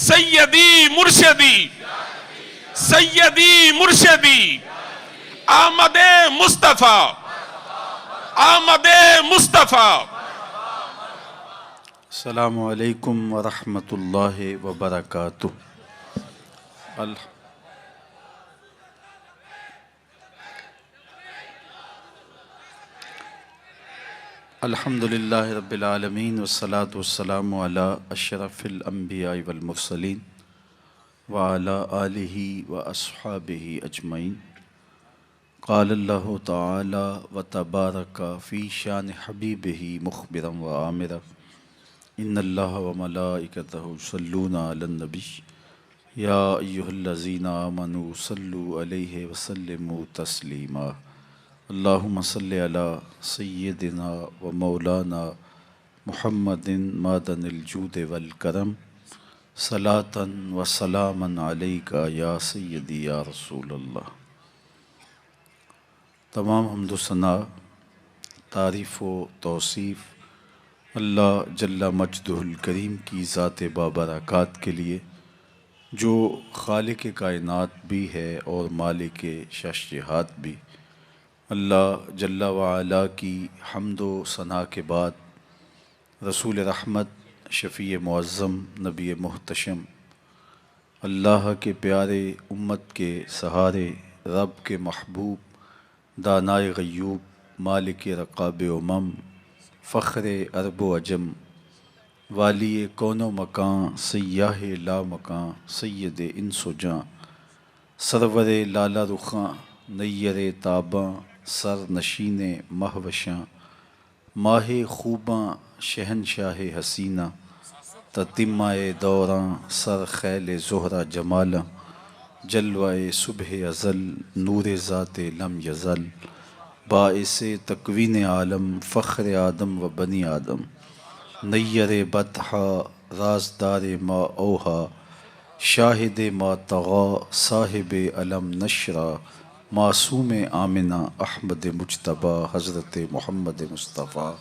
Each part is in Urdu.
سیدی مرشدی سیدی مرشدی آمد مصطفیٰ آمد مصطفیٰ۔ السلام علیکم ورحمۃ اللہ وبرکاتہ۔ الحمد للہ رب العالمین والصلاة والسلام علی اشرف الانبیاء والمرسلین وعلی آلہ واصحابہ اجمعین۔ قال اللہ تعالی وتبارک فی شان حبیبہ مخبرا وآمرا ان اللہ وملائکتہ یصلون علی النبی یا ایہا الذین آمنوا صلوا علیہ وسلموا تسلیما۔ اللہم صلی علی سیدنا و مولانا محمد معدن الجود والکرم صلاۃ و سلاما علیک یا سیدی یا رسول اللہ۔ تمام حمد و ثنا، تعریف و توصیف اللہ جل مجدہ الکریم کی ذات بابرکات کے لیے، جو خالق کائنات بھی ہے اور مالک ششجہات بھی۔ اللہ جل وعلا کی حمد و ثنا کے بعد رسول رحمت، شفیع معظم، نبی محتشم، اللہ کے پیارے، امت کے سہارے، رب کے محبوب، دانائے غیوب، مالک رقاب امم، فخر عرب و عجم، والی کون و مکان، سیاہ لا مکان، سید انس و جاں، سرور لالا رخاں، نیر تاباں، سر نشین مہوشاں، ماہ خوباں، شہنشاہ حسینہ، تتمہ دوراں، سر خیل زہرہ جمالاں، جلوہ صبح ازل، نور ذات لم یزل، باعث تکوین عالم، فخر آدم و بنی آدم، نیر بطحا، رازدار ما اوہا، شاہد ما طغا، صاحب علم نشرہ، معصوم آمنہ، احمد مجتبیٰ، حضرت محمد مصطفیٰ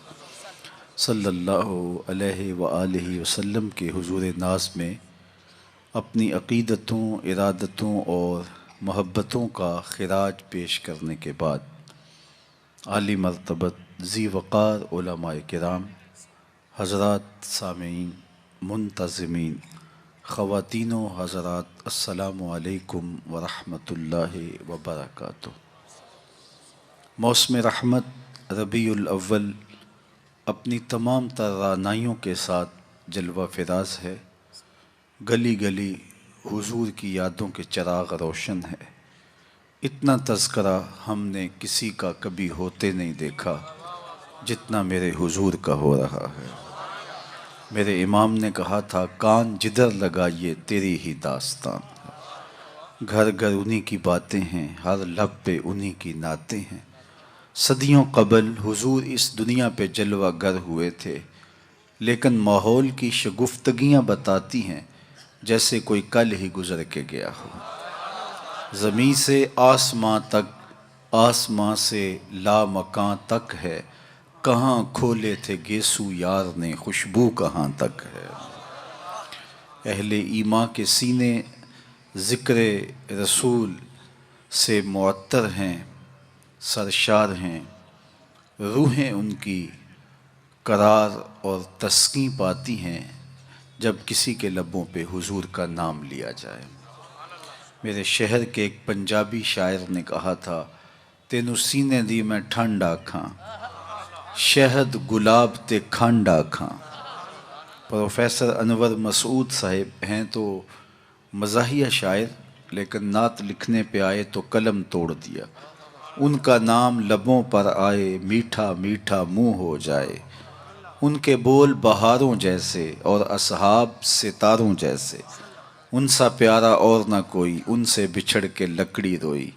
صلی اللہ علیہ وآلہ وسلم کے حضور ناز میں اپنی عقیدتوں، ارادتوں اور محبتوں کا خراج پیش کرنے کے بعد، عالی مرتبت ذی وقار علماء کرام، حضرات سامعین، منتظمین، خواتین و حضرات، السلام علیکم ورحمۃ اللہ وبرکاتہ۔ موسم رحمت ربیع الاول اپنی تمام تر رعنائیوں کے ساتھ جلوہ فراز ہے۔ گلی گلی حضور کی یادوں کے چراغ روشن ہے۔ اتنا تذکرہ ہم نے کسی کا کبھی ہوتے نہیں دیکھا جتنا میرے حضور کا ہو رہا ہے۔ میرے امام نے کہا تھا، کان جدھر لگائیے تیری ہی داستان ہے۔ گھر گھر انہی کی باتیں ہیں، ہر لب پہ انہی کی نعتیں ہیں۔ صدیوں قبل حضور اس دنیا پہ جلوہ گر ہوئے تھے، لیکن ماحول کی شگفتگیاں بتاتی ہیں جیسے کوئی کل ہی گزر کے گیا ہو۔ زمیں سے آسماں تک، آسماں سے لامکاں تک ہے، کہاں کھولے تھے گیسو یار نے، خوشبو کہاں تک ہے۔ اہل ایمان کے سینے ذکر رسول سے معطر ہیں، سرشار ہیں، روحیں ان کی قرار اور تسکین پاتی ہیں جب کسی کے لبوں پہ حضور کا نام لیا جائے۔ میرے شہر کے ایک پنجابی شاعر نے کہا تھا، تینوں سینے دی میں ٹھنڈ آکھاں، شہد گلاب تے کھنڈ آکھاں۔ پروفیسر انور مسعود صاحب ہیں تو مزاحیہ شاعر، لیکن نعت لکھنے پہ آئے تو قلم توڑ دیا۔ ان کا نام لبوں پر آئے، میٹھا میٹھا منہ ہو جائے۔ ان کے بول بہاروں جیسے اور اصحاب ستاروں جیسے، ان سا پیارا اور نہ کوئی، ان سے بچھڑ کے لکڑی روئی۔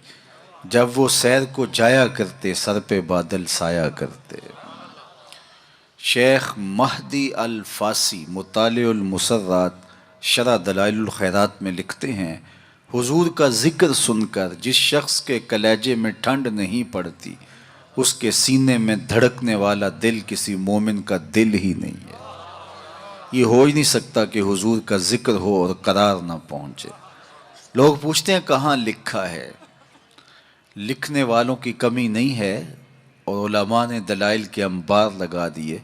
جب وہ سیر کو جایا کرتے، سر پہ بادل سایا کرتے۔ شیخ مہدی الفاسی مطالع المسرات شرح دلائل الخیرات میں لکھتے ہیں، حضور کا ذکر سن کر جس شخص کے کلیجے میں ٹھنڈ نہیں پڑتی، اس کے سینے میں دھڑکنے والا دل کسی مومن کا دل ہی نہیں ہے۔ یہ ہو ہی نہیں سکتا کہ حضور کا ذکر ہو اور قرار نہ پہنچے۔ لوگ پوچھتے ہیں کہاں لکھا ہے؟ لکھنے والوں کی کمی نہیں ہے اور علماء نے دلائل کے انبار لگا دیے،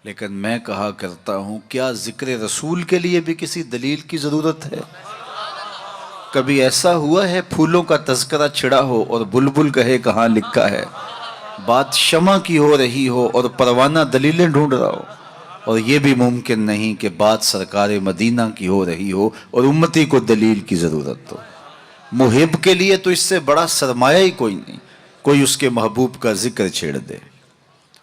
لیکن میں کہا کرتا ہوں کیا ذکر رسول کے لیے بھی کسی دلیل کی ضرورت ہے؟ کبھی ایسا ہوا ہے پھولوں کا تذکرہ چھڑا ہو اور بلبل کہے کہاں لکھا ہے؟ بات شمع کی ہو رہی ہو اور پروانہ دلیلیں ڈھونڈ رہا ہو، اور یہ بھی ممکن نہیں کہ بات سرکار مدینہ کی ہو رہی ہو اور امتی کو دلیل کی ضرورت ہو۔ محب کے لیے تو اس سے بڑا سرمایہ ہی کوئی نہیں، کوئی اس کے محبوب کا ذکر چھیڑ دے۔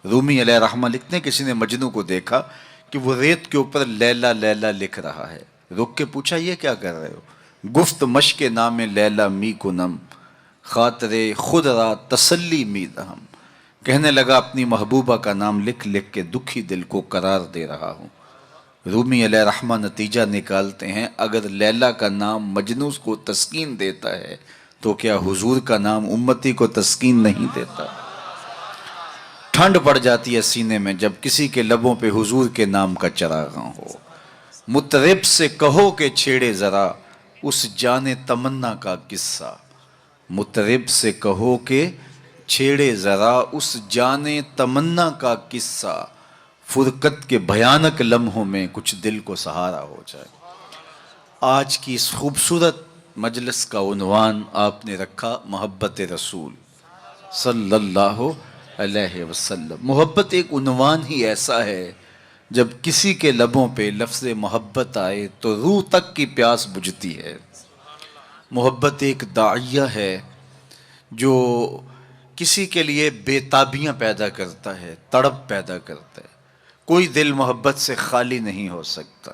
رومی علیہ رحمہ لکھتے ہیں کسی نے مجنو کو دیکھا کہ وہ ریت کے اوپر لیلا لیلا لکھ رہا ہے، رک کے پوچھا یہ کیا کر رہے ہو؟ گفت مشق نام لیلا می کنم، خاطر خود را تسلی می دہم، کہنے لگا اپنی محبوبہ کا نام لکھ لکھ کے دکھی دل کو قرار دے رہا ہوں۔ رومی علیہ رحمہ نتیجہ نکالتے ہیں اگر لیلا کا نام مجنو کو تسکین دیتا ہے تو کیا حضور کا نام امتی کو تسکین نہیں دیتا؟ ٹھنڈ پڑ جاتی ہے سینے میں جب کسی کے لبوں پہ حضور کے نام کا چراغاں ہو۔ مطرب سے کہو کہ چھیڑے ذرا اس جان تمنا کا قصہ، مطرب سے کہو کہ چھیڑے ذرا اس جان تمنا کا قصہ، فرقت کے بھیانک لمحوں میں کچھ دل کو سہارا ہو جائے۔ آج کی اس خوبصورت مجلس کا عنوان آپ نے رکھا محبت رسول صلی اللہ علیہ وسلم۔ محبت ایک عنوان ہی ایسا ہے جب کسی کے لبوں پہ لفظ محبت آئے تو روح تک کی پیاس بجھتی ہے۔ محبت ایک داعیہ ہے جو کسی کے لیے بے تابیاں پیدا کرتا ہے، تڑپ پیدا کرتا ہے۔ کوئی دل محبت سے خالی نہیں ہو سکتا۔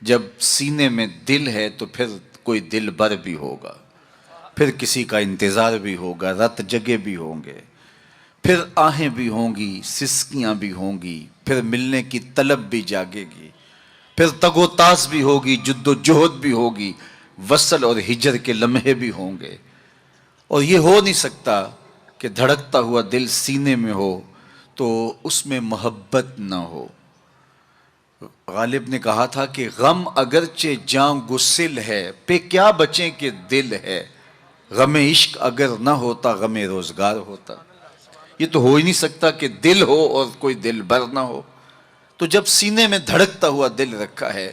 جب سینے میں دل ہے تو پھر کوئی دل بر بھی ہوگا، پھر کسی کا انتظار بھی ہوگا، رت جگے بھی ہوں گے، پھر آہیں بھی ہوں گی، سسکیاں بھی ہوں گی، پھر ملنے کی طلب بھی جاگے گی، پھر تگ و تاز بھی ہوگی، جد و جہد بھی ہوگی، وصل اور ہجر کے لمحے بھی ہوں گے۔ اور یہ ہو نہیں سکتا کہ دھڑکتا ہوا دل سینے میں ہو تو اس میں محبت نہ ہو۔ غالب نے کہا تھا کہ غم اگرچہ جاں گسل ہے، پہ کیا بچیں کہ دل ہے، غم عشق اگر نہ ہوتا غم روزگار ہوتا۔ یہ تو ہو ہی نہیں سکتا کہ دل ہو اور کوئی دل بر نہ ہو۔ تو جب سینے میں دھڑکتا ہوا دل رکھا ہے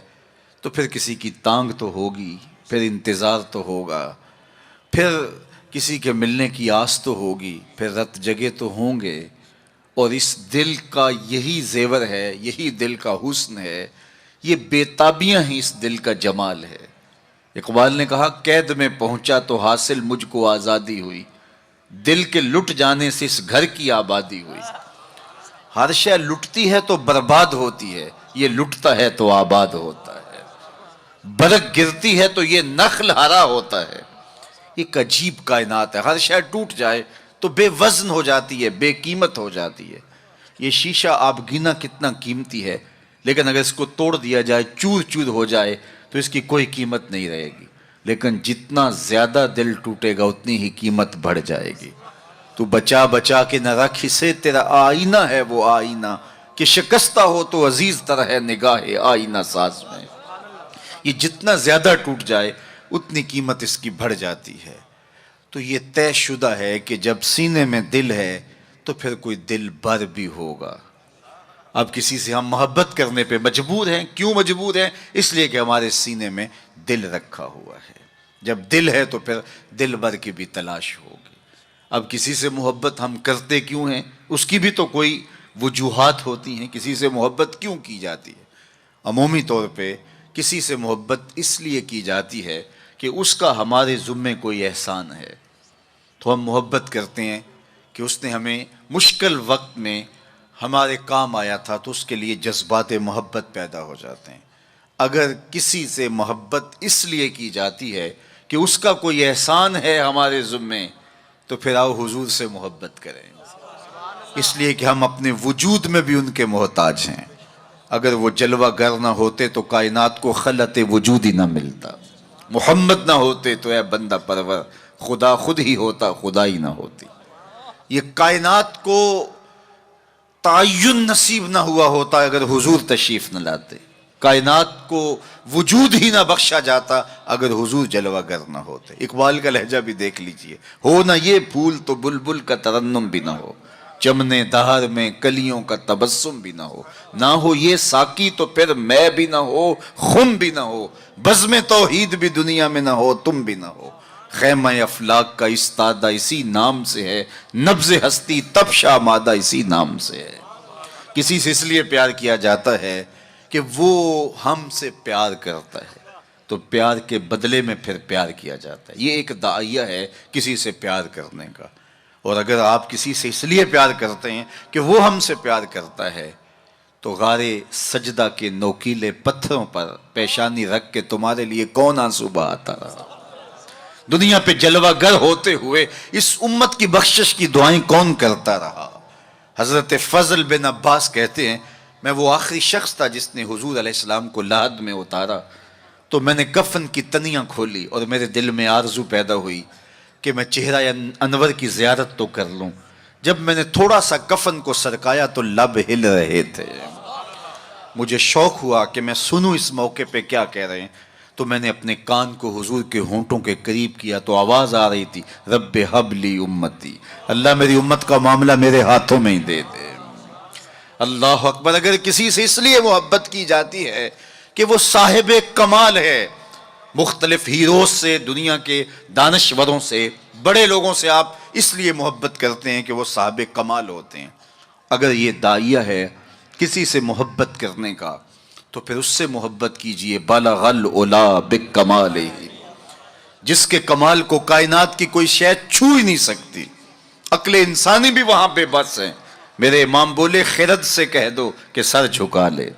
تو پھر کسی کی تانگ تو ہوگی، پھر انتظار تو ہوگا، پھر کسی کے ملنے کی آس تو ہوگی، پھر رت جگے تو ہوں گے۔ اور اس دل کا یہی زیور ہے، یہی دل کا حسن ہے، یہ بے تابیاں ہی اس دل کا جمال ہے۔ اقبال نے کہا قید میں پہنچا تو حاصل مجھ کو آزادی ہوئی، دل کے لٹ جانے سے اس گھر کی آبادی ہوئی۔ ہر شے لٹتی ہے تو برباد ہوتی ہے، یہ لٹتا ہے تو آباد ہوتا ہے۔ برگ گرتی ہے تو یہ نخل ہرا ہوتا ہے۔ ایک عجیب کائنات ہے، ہر شے ٹوٹ جائے تو بے وزن ہو جاتی ہے، بے قیمت ہو جاتی ہے۔ یہ شیشہ آپ گنا کتنا قیمتی ہے، لیکن اگر اس کو توڑ دیا جائے، چور چور ہو جائے تو اس کی کوئی قیمت نہیں رہے گی۔ لیکن جتنا زیادہ دل ٹوٹے گا اتنی ہی قیمت بڑھ جائے گی۔ تو بچا بچا کے نہ رکھ اسے، تیرا آئینہ ہے وہ آئینہ، کہ شکستہ ہو تو عزیز تر ہے نگاہ آئینہ ساز میں۔ یہ جتنا زیادہ ٹوٹ جائے اتنی قیمت اس کی بڑھ جاتی ہے۔ تو یہ طے شدہ ہے کہ جب سینے میں دل ہے تو پھر کوئی دل بر بھی ہوگا۔ اب کسی سے ہم محبت کرنے پہ مجبور ہیں، کیوں مجبور ہیں؟ اس لیے کہ ہمارے سینے میں دل رکھا ہوا ہے۔ جب دل ہے تو پھر دل بر کی بھی تلاش ہوگی۔ اب کسی سے محبت ہم کرتے کیوں ہیں؟ اس کی بھی تو کوئی وجوہات ہوتی ہیں، کسی سے محبت کیوں کی جاتی ہے؟ عمومی طور پہ کسی سے محبت اس لیے کی جاتی ہے کہ اس کا ہمارے ذمے کوئی احسان ہے، تو ہم محبت کرتے ہیں کہ اس نے ہمیں مشکل وقت میں ہمارے کام آیا تھا، تو اس کے لیے جذبات محبت پیدا ہو جاتے ہیں۔ اگر کسی سے محبت اس لیے کی جاتی ہے کہ اس کا کوئی احسان ہے ہمارے ذمے، تو پھر آؤ حضور سے محبت کریں، اس لیے کہ ہم اپنے وجود میں بھی ان کے محتاج ہیں۔ اگر وہ جلوہ گر نہ ہوتے تو کائنات کو خلعت وجود ہی نہ ملتا، محمد نہ ہوتے تو اے بندہ پرور خدا خود ہی ہوتا، خدا ہی نہ ہوتی۔ یہ کائنات کو تعین نصیب نہ ہوا ہوتا اگر حضور تشریف نہ لاتے۔ کائنات کو وجود ہی نہ بخشا جاتا اگر حضور جلوہ گر نہ ہوتے۔ اقبال کا لہجہ بھی دیکھ لیجئے، ہو نہ یہ پھول تو بلبل کا ترنم بھی نہ ہو، چمنے دہر میں کلیوں کا تبسم بھی نہ ہو، نہ ہو یہ ساقی تو پھر میں بھی نہ ہو، خم بھی نہ ہو، بزم توحید بھی دنیا میں نہ ہو، تم بھی نہ ہو۔ خیمہ افلاک کا استادہ اسی نام سے ہے، نبض ہستی تب شامادہ اسی نام سے ہے۔ کسی سے اس لیے پیار کیا جاتا ہے کہ وہ ہم سے پیار کرتا ہے، تو پیار کے بدلے میں پھر پیار کیا جاتا ہے۔ یہ ایک داعیہ ہے کسی سے پیار کرنے کا۔ اور اگر آپ کسی سے اس لیے پیار کرتے ہیں کہ وہ ہم سے پیار کرتا ہے، تو غار سجدہ کے نوکیلے پتھروں پر پیشانی رکھ کے تمہارے لیے کون آنسو بہاتا رہا؟ دنیا پہ جلوہ گر ہوتے ہوئے اس امت کی بخشش کی دعائیں کون کرتا رہا؟ حضرت فضل بن عباس کہتے ہیں، میں وہ آخری شخص تھا جس نے حضور علیہ السلام کو لحد میں اتارا، تو میں نے کفن کی تنیاں کھولی اور میرے دل میں آرزو پیدا ہوئی کہ میں چہرہ انور کی زیارت تو کر لوں۔ جب میں نے تھوڑا سا کفن کو سرکایا تو لب ہل رہے تھے۔ مجھے شوق ہوا کہ میں سنوں اس موقع پہ کیا کہہ رہے ہیں، تو میں نے اپنے کان کو حضور کے ہونٹوں کے قریب کیا تو آواز آ رہی تھی، رب حب لی امتی، اللہ میری امت کا معاملہ میرے ہاتھوں میں ہی دے دے۔ اللہ اکبر۔ اگر کسی سے اس لیے محبت کی جاتی ہے کہ وہ صاحب کمال ہے، مختلف ہیروز سے، دنیا کے دانشوروں سے، بڑے لوگوں سے آپ اس لیے محبت کرتے ہیں کہ وہ صاحب کمال ہوتے ہیں۔ اگر یہ داعیہ ہے کسی سے محبت کرنے کا، تو پھر اس سے محبت کیجئے۔ بالغ العلا بکمالہ، جس کے کمال کو کائنات کی کوئی شے چھو ہی نہیں سکتی، عقل انسانی بھی وہاں بے بس ہے۔ میرے امام بولے، خرد سے کہہ دو کہ سر جھکا لے،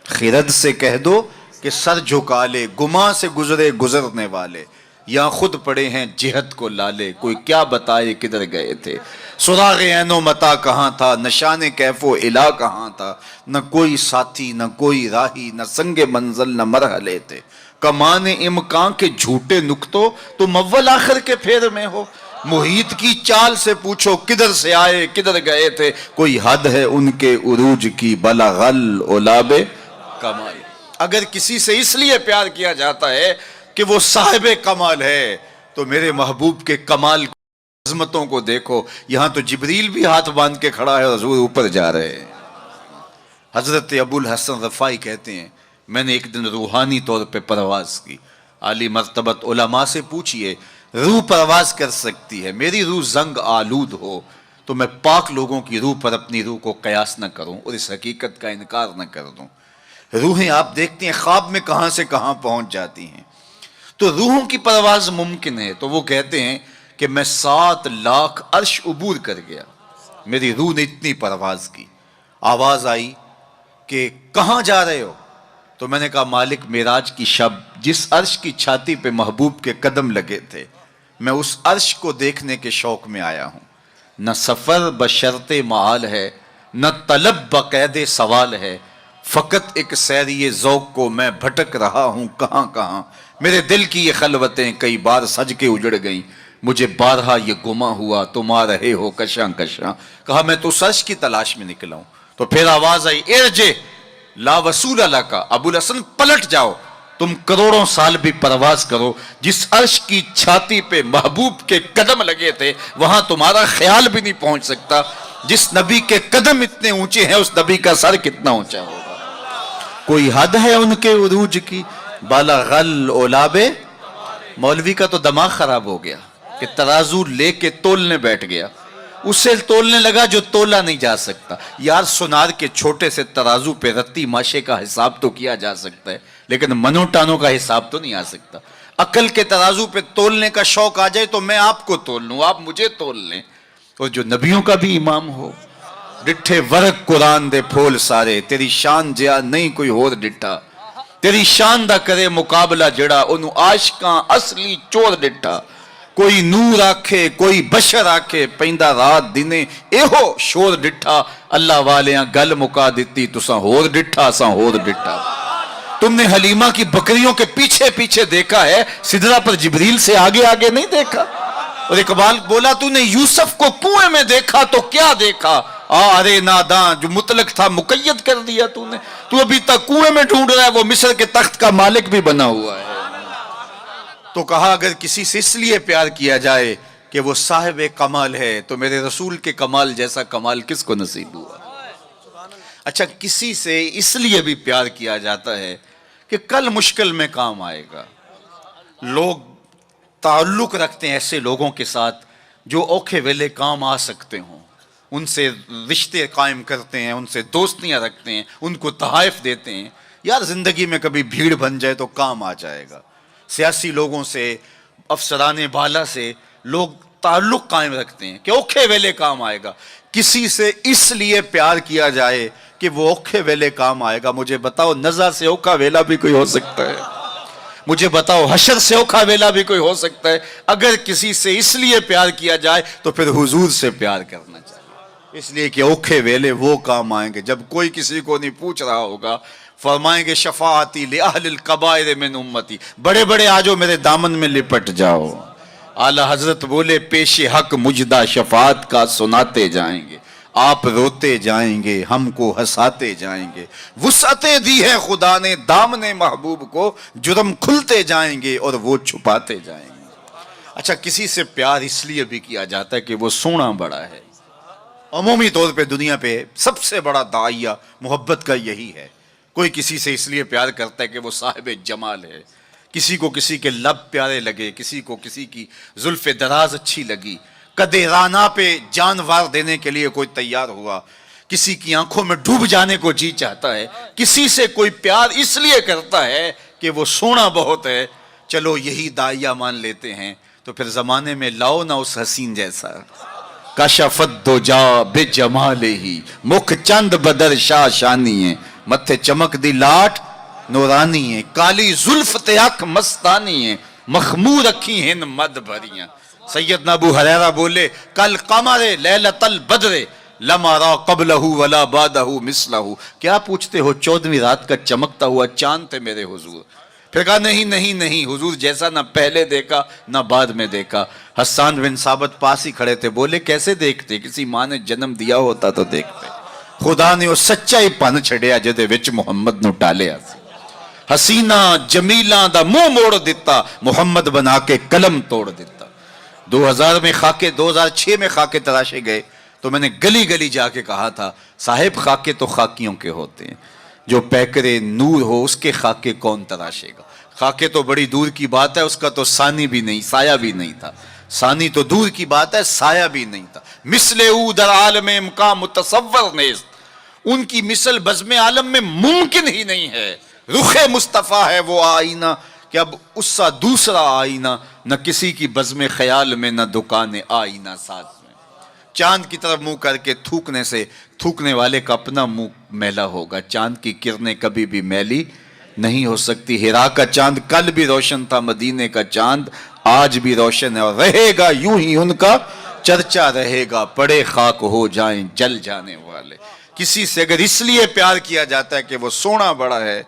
خرد سے کہہ دو کہ سر جھکا لے، گماں سے گزرے گزرنے والے، یا خود پڑے ہیں جہت کو لالے، کوئی کیا بتائے کدھر گئے تھے، سراغ عین و متا کہاں تھا، نشان کیف و الا کہاں تھا، نہ کوئی ساتھی نہ کوئی راہی، نہ سنگ منزل نہ مرحلے تھے، کمان امکان کے جھوٹے نکتوں تم اول آخر کے پھیر میں ہو، محیط کی چال سے پوچھو کدھر سے آئے کدھر گئے تھے، کوئی حد ہے ان کے عروج کی، بلغ العلا بکمال۔ اگر کسی سے اس لیے پیار کیا جاتا ہے کہ وہ صاحب کمال ہے، تو میرے محبوب کے کمال عظمتوں کو دیکھو۔ یہاں تو جبریل بھی ہاتھ باندھ کے کھڑا ہے اور حضور اوپر جا رہے ہیں۔ حضرت ابو الحسن رفاعی کہتے ہیں، میں نے ایک دن روحانی طور پہ پرواز کی۔ عالی مرتبت علماء سے پوچھئے، روح پرواز کر سکتی ہے، میری روح زنگ آلود ہو تو میں پاک لوگوں کی روح پر اپنی روح کو قیاس نہ کروں اور اس حقیقت کا انکار نہ کر دوں۔ روحیں آپ دیکھتے ہیں خواب میں کہاں سے کہاں پہنچ جاتی ہیں، تو روحوں کی پرواز ممکن ہے۔ تو وہ کہتے ہیں کہ میں 7 لاکھ عرش عبور کر گیا، میری روح نے اتنی پرواز کی۔ آواز آئی کہ کہاں جا رہے ہو؟ تو میں نے کہا مالک معراج کی شب جس عرش کی چھاتی پہ محبوب کے قدم لگے تھے، میں اس عرش کو دیکھنے کے شوق میں آیا ہوں۔ نہ سفر بشرط معال ہے، نہ طلب بقید سوال ہے، فقط ایک سیری ذوق کو میں بھٹک رہا ہوں کہاں کہاں۔ میرے دل کی یہ خلوتیں کئی بار سج کے اجڑ گئیں، مجھے بارہا یہ گما ہوا تم آ رہے ہو کشاں کشاں۔ کہا میں تو سچ کی تلاش میں نکلا ہوں۔ تو پھر آواز آئی، ارجع لا وصول لک، ابو الحسن پلٹ جاؤ، تم کروڑوں سال بھی پرواز کرو، جس عرش کی چھاتی پہ محبوب کے قدم لگے تھے وہاں تمہارا خیال بھی نہیں پہنچ سکتا۔ جس نبی کے قدم اتنے اونچے ہیں اس نبی کا سر کتنا اونچا ہوگا۔ کوئی حد ہے ان کے عروج کی، بالغ العلا بکمال۔ مولوی کا تو دماغ خراب ہو گیا کہ ترازو لے کے تولنے بیٹھ گیا، اسے تولنے لگا جو تولا نہیں جا سکتا۔ یار سونار کے چھوٹے سے ترازو پہ رتی ماشے کا حساب تو کیا جا سکتا ہے، لیکن منو ٹانوں کا حساب تو نہیں آ سکتا۔ عقل کے ترازو پہ تولنے کا شوق آ جائے تو میں آپ کو تول لوں، آپ مجھے تول لیں۔ اور جو نبیوں کا بھی امام ہو، ڈٹھے ورق قرآن دے پھول سارے، تیری شان جیا نہیں کوئی ہور ڈٹھا، تیری شان دا کرے مقابلہ جڑا انہوں عاشقاں اصلی چور ڈٹھا۔ کوئی نور آکھے کوئی بشر آکھے، پیندہ رات دینے ایہو شور ڈٹھا، اللہ والیاں گل مکا دیتی تساں ہور ڈٹھا ساں ہور ڈٹھا۔ تم نے حلیمہ کی بکریوں کے پیچھے پیچھے دیکھا ہے، سدرہ پر جبریل سے آگے آگے نہیں دیکھا۔ اور اقبال بولا تو نے یوسف کو کنویں میں دیکھا تو کیا دیکھا، ارے ناداں، جو مطلق تھا مقید کر دیا تو نے، تو ابھی تک کنویں میں ڈھونڈ رہا ہے، وہ مصر کے تخت کا مالک بھی بنا ہوا ہے۔ تو کہا اگر کسی سے اس لیے پیار کیا جائے کہ وہ صاحب کمال ہے تو میرے رسول کے کمال جیسا کمال کس کو نصیب ہوا؟ اچھا، کسی سے اس لیے بھی پیار کیا جاتا ہے کہ کل مشکل میں کام آئے گا۔ لوگ تعلق رکھتے ہیں ایسے لوگوں کے ساتھ جو اوکھے ویلے کام آ سکتے ہوں، ان سے رشتے قائم کرتے ہیں، ان سے دوستیاں رکھتے ہیں، ان کو تحائف دیتے ہیں۔ یار زندگی میں کبھی بھیڑ بن جائے تو کام آ جائے گا۔ سیاسی لوگوں سے، افسران بالا سے لوگ تعلق قائم رکھتے ہیں کہ اوکھے ویلے کام آئے گا۔ کسی سے اس لیے پیار کیا جائے کہ وہ اوکھے ویلے کام آئے گا۔ مجھے بتاؤ نزع سے اوکھا ویلا بھی کوئی ہو سکتا ہے؟ مجھے بتاؤ حشر سے اوکھا ویلا بھی کوئی ہو سکتا ہے؟ اگر کسی سے اس لیے پیار کیا جائے تو پھر حضور سے پیار کرنا چاہیے، اس لیے کہ اوکھے ویلے وہ کام آئیں گے جب کوئی کسی کو نہیں پوچھ رہا ہوگا۔ فرمائیں گے شفاعتی لأہل الکبائر من امتی، بڑے بڑے آجو میرے دامن میں لپٹ جاؤ۔ اعلی حضرت بولے پیش حق مجدہ شفاعت کا سناتے جائیں گے، آپ روتے جائیں گے، ہم کو ہنساتے جائیں گے۔ وسعتیں دی ہے خدا نے دامن محبوب کو، جرم کھلتے جائیں گے اور وہ چھپاتے جائیں گے۔ اچھا، کسی سے پیار اس لیے بھی کیا جاتا ہے کہ وہ سونا بڑا ہے۔ عمومی طور پہ دنیا پہ سب سے بڑا داعیہ محبت کا یہی ہے۔ کوئی کسی سے اس لیے پیار کرتا ہے کہ وہ صاحب جمال ہے، کسی کو کسی کے لب پیارے لگے، کسی کو کسی کی زلف دراز اچھی لگی، قدِ رانا پہ جانوار دینے کے لیے کوئی تیار ہوا، کسی کی آنکھوں میں ڈوب جانے کو جی چاہتا ہے، کسی سے کوئی پیار اس لیے کرتا ہے کہ وہ سونا بہت ہے۔ چلو یہی داعیہ مان لیتے ہیں تو پھر زمانے میں لاؤ نہ اس حسین جیسا۔ کشفت دجا بجمالہ، مکھ چند بدر شاہ شانی ہے، متھے چمک دی لاٹ نورانی ہے، کالی زلف تیاک مستانی ہے، مخمور رکھی ہیں مد بھریاں۔ سیدنا ابو ہریرہ بولے کل قمر لیلۃ البدر لم ارى قبلہ ولا بعدہ مثلہ، کیا پوچھتے ہو 14ویں رات کا چمکتا ہوا چاند تھے میرے حضور۔ پھر کہا نہیں نہیں نہیں، حضور جیسا نہ پہلے دیکھا نہ بعد میں دیکھا۔ حسان بن ثابت پاس ہی کھڑے تھے، بولے کیسے دیکھتے؟ کسی ماں نے جنم دیا ہوتا تو دیکھتے۔ خدا نے وہ سچا ہی پن چھڑیا جدے وچ محمد نو ٹالیا سی۔ حسینہ جمیلہ دا منہ موڑ دیتا، محمد بنا کے قلم توڑ دیتا۔ 2006 میں خاکے تراشے گئے تو میں نے گلی گلی جا کے کہا تھا صاحب خاکے تو خاکیوں کے ہوتے ہیں، جو پیکرے نور ہو اس کے خاکے کون تراشے گا؟ خاکے تو بڑی دور کی بات ہے، اس کا تو ثانی بھی نہیں، سایہ بھی نہیں تھا۔ ثانی تو دور کی بات ہے، سایہ بھی نہیں تھا۔ مثل او در عالم امکان متصور نیست، ان کی مثل بزم عالم میں ممکن ہی نہیں ہے۔ رخ مصطفیٰ ہے وہ آئینہ کہ اب اس سا دوسرا آئینہ، نہ کسی کی بزم خیال میں نہ دکان آئینہ ساز میں۔ چاند کی طرف منہ کر کے تھوکنے سے تھوکنے والے کا اپنا منہ میلا ہوگا۔ چاند کی کرنیں کبھی بھی میلی نہیں ہو سکتی۔ ہرا کا چاند کل بھی روشن تھا، مدینے کا چاند آج بھی روشن ہے، اور رہے گا یوں ہی ان کا چرچا رہے گا، پڑے خاک ہو جائیں جل جانے والے۔ کسی سے اگر اس لیے پیار کیا جاتا ہے کہ وہ سونا بڑا ہے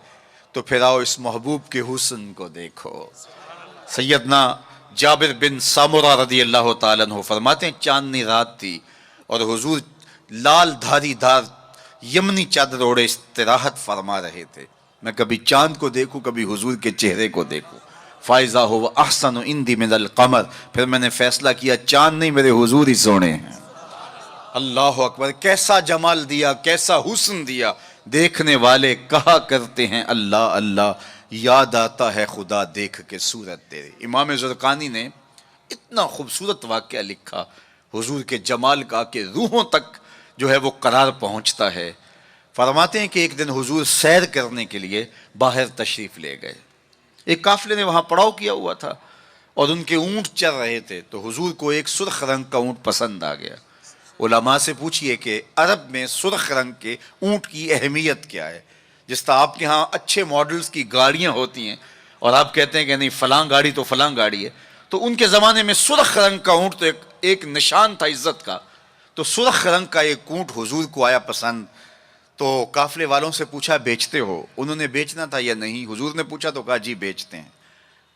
تو پھر آؤ اس محبوب کے حسن کو دیکھو۔ سیدنا جابر بن سامورہ رضی اللہ تعالیٰ عنہ فرماتے ہیں چاندنی رات تھی اور حضور لال دھاری دار یمنی چادر اوڑے استراحت فرما رہے تھے۔ میں کبھی چاند کو دیکھوں، کبھی حضور کے چہرے کو دیکھوں۔ فائزہ ہو احسن عندی من القمر، پھر میں نے فیصلہ کیا چاند نہیں میرے حضور ہی سونے ہیں۔ اللہ اکبر، کیسا جمال دیا، کیسا حسن دیا۔ دیکھنے والے کہا کرتے ہیں اللہ اللہ، یاد آتا ہے خدا دیکھ کے صورت تیری۔ امام زرقانی نے اتنا خوبصورت واقعہ لکھا حضور کے جمال کا کہ روحوں تک جو ہے وہ قرار پہنچتا ہے۔ فرماتے ہیں کہ ایک دن حضور سیر کرنے کے لیے باہر تشریف لے گئے۔ ایک قافلے نے وہاں پڑاؤ کیا ہوا تھا اور ان کے اونٹ چل رہے تھے، تو حضور کو ایک سرخ رنگ کا اونٹ پسند آ گیا۔ علماء سے پوچھئے کہ عرب میں سرخ رنگ کے اونٹ کی اہمیت کیا ہے؟ جس طرح آپ کے ہاں اچھے ماڈلز کی گاڑیاں ہوتی ہیں اور آپ کہتے ہیں کہ نہیں فلاں گاڑی تو فلاں گاڑی ہے، تو ان کے زمانے میں سرخ رنگ کا اونٹ تو ایک نشان تھا عزت کا۔ تو سرخ رنگ کا ایک اونٹ حضور کو آیا پسند، تو قافلے والوں سے پوچھا بیچتے ہو؟ انہوں نے بیچنا تھا یا نہیں؟ حضور نے پوچھا تو کہا جی بیچتے ہیں۔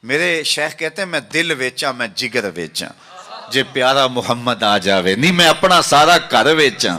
میرے شیخ کہتے ہیں میں دل ویچا میں جگر ویچا، جے پیارا محمد آ جاوے، نہیں میں اپنا سارا گھر ویچاں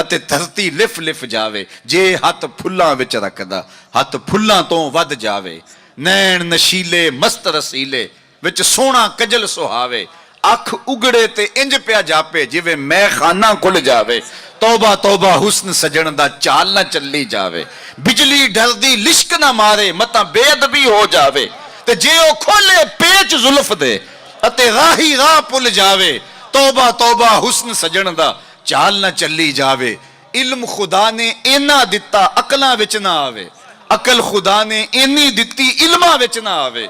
ਅਤੇ ਧਰਤੀ ਲਿਫ ਲਿਫ ਜਾਵੇ। ਜੇ ਹੱਥ ਫੁੱਲਾਂ ਵਿੱਚ ਰੱਖਦਾ ਹੱਥ ਫੁੱਲਾਂ ਤੋਂ ਵੱਧ ਜਾਵੇ। ਨੈਣ ਨਸ਼ੀਲੇ ਮਸਤ ਰਸੀਲੇ ਵਿੱਚ ਸੋਹਣਾ ਕਜਲ ਸੁਹਾਵੇ। ਅੱਖ ਉਗੜੇ ਤੇ ਇੰਜ ਪਿਆ ਜਾਪੇ ਜਿਵੇਂ ਮੈਖਾਨਾ ਖੁੱਲ ਜਾਵੇ। ਤੌਬਾ ਤੌਬਾ ਹੁਸਨ ਸਜਣ ਦਾ ਚਾਲ ਨਾ ਚੱਲੀ ਜਾਵੇ। ਬਿਜਲੀ ਡਰਦੀ ਲਿਸ਼ਕ ਨਾ ਮਾਰੇ ਮਤਾਂ ਬੇਅਦਬੀ ਹੋ ਜਾਵੇ। ਤੇ ਜੇ ਉਹ ਖੋਲੇ ਪੇਚ ਜ਼ੁਲਫ ਦੇ ਅਤੇ ਰਾਹੀ ਰਾਹ ਭੁੱਲ ਜਾਵੇ। ਤੌਬਾ ਤੌਬਾ ਹੁਸਨ ਸਜਣ ਦਾ ਚਾਲ ਨਾ ਚੱਲੀ ਜਾਵੇ। ਇਲਮ ਖੁਦਾ ਨੇ ਇੰਨਾ ਦਿੱਤਾ ਅਕਲਾਂ ਵਿੱਚ ਨਾ ਆਵੇ। ਅਕਲ ਖੁਦਾ ਨੇ ਇੰਨੀ ਦਿੱਤੀ ਇਲਮਾਂ ਵਿੱਚ ਨਾ ਆਵੇ।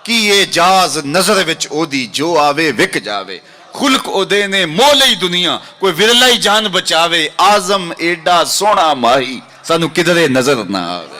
ਕਿ ਇਹ ਜਾਜ਼ ਨਜ਼ਰ ਵਿੱਚ ਉਹਦੀ ਜੋ ਆਵੇ ਵਿਕ ਜਾਵੇ। ਖੁਲਕ ਉਹਦੇ ਨੇ ਮੋਹ ਲਈ ਦੁਨੀਆ ਕੋਈ ਵਿਰਲਾ ਹੀ ਜਾਨ ਬਚਾਵੇ। ਆਜ਼ਮ ਏਡਾ ਸੋਹਣਾ ਮਾਹੀ ਸਾਨੂੰ ਕਿਧਰੇ ਨਜ਼ਰ ਨਾ ਆਵੇ।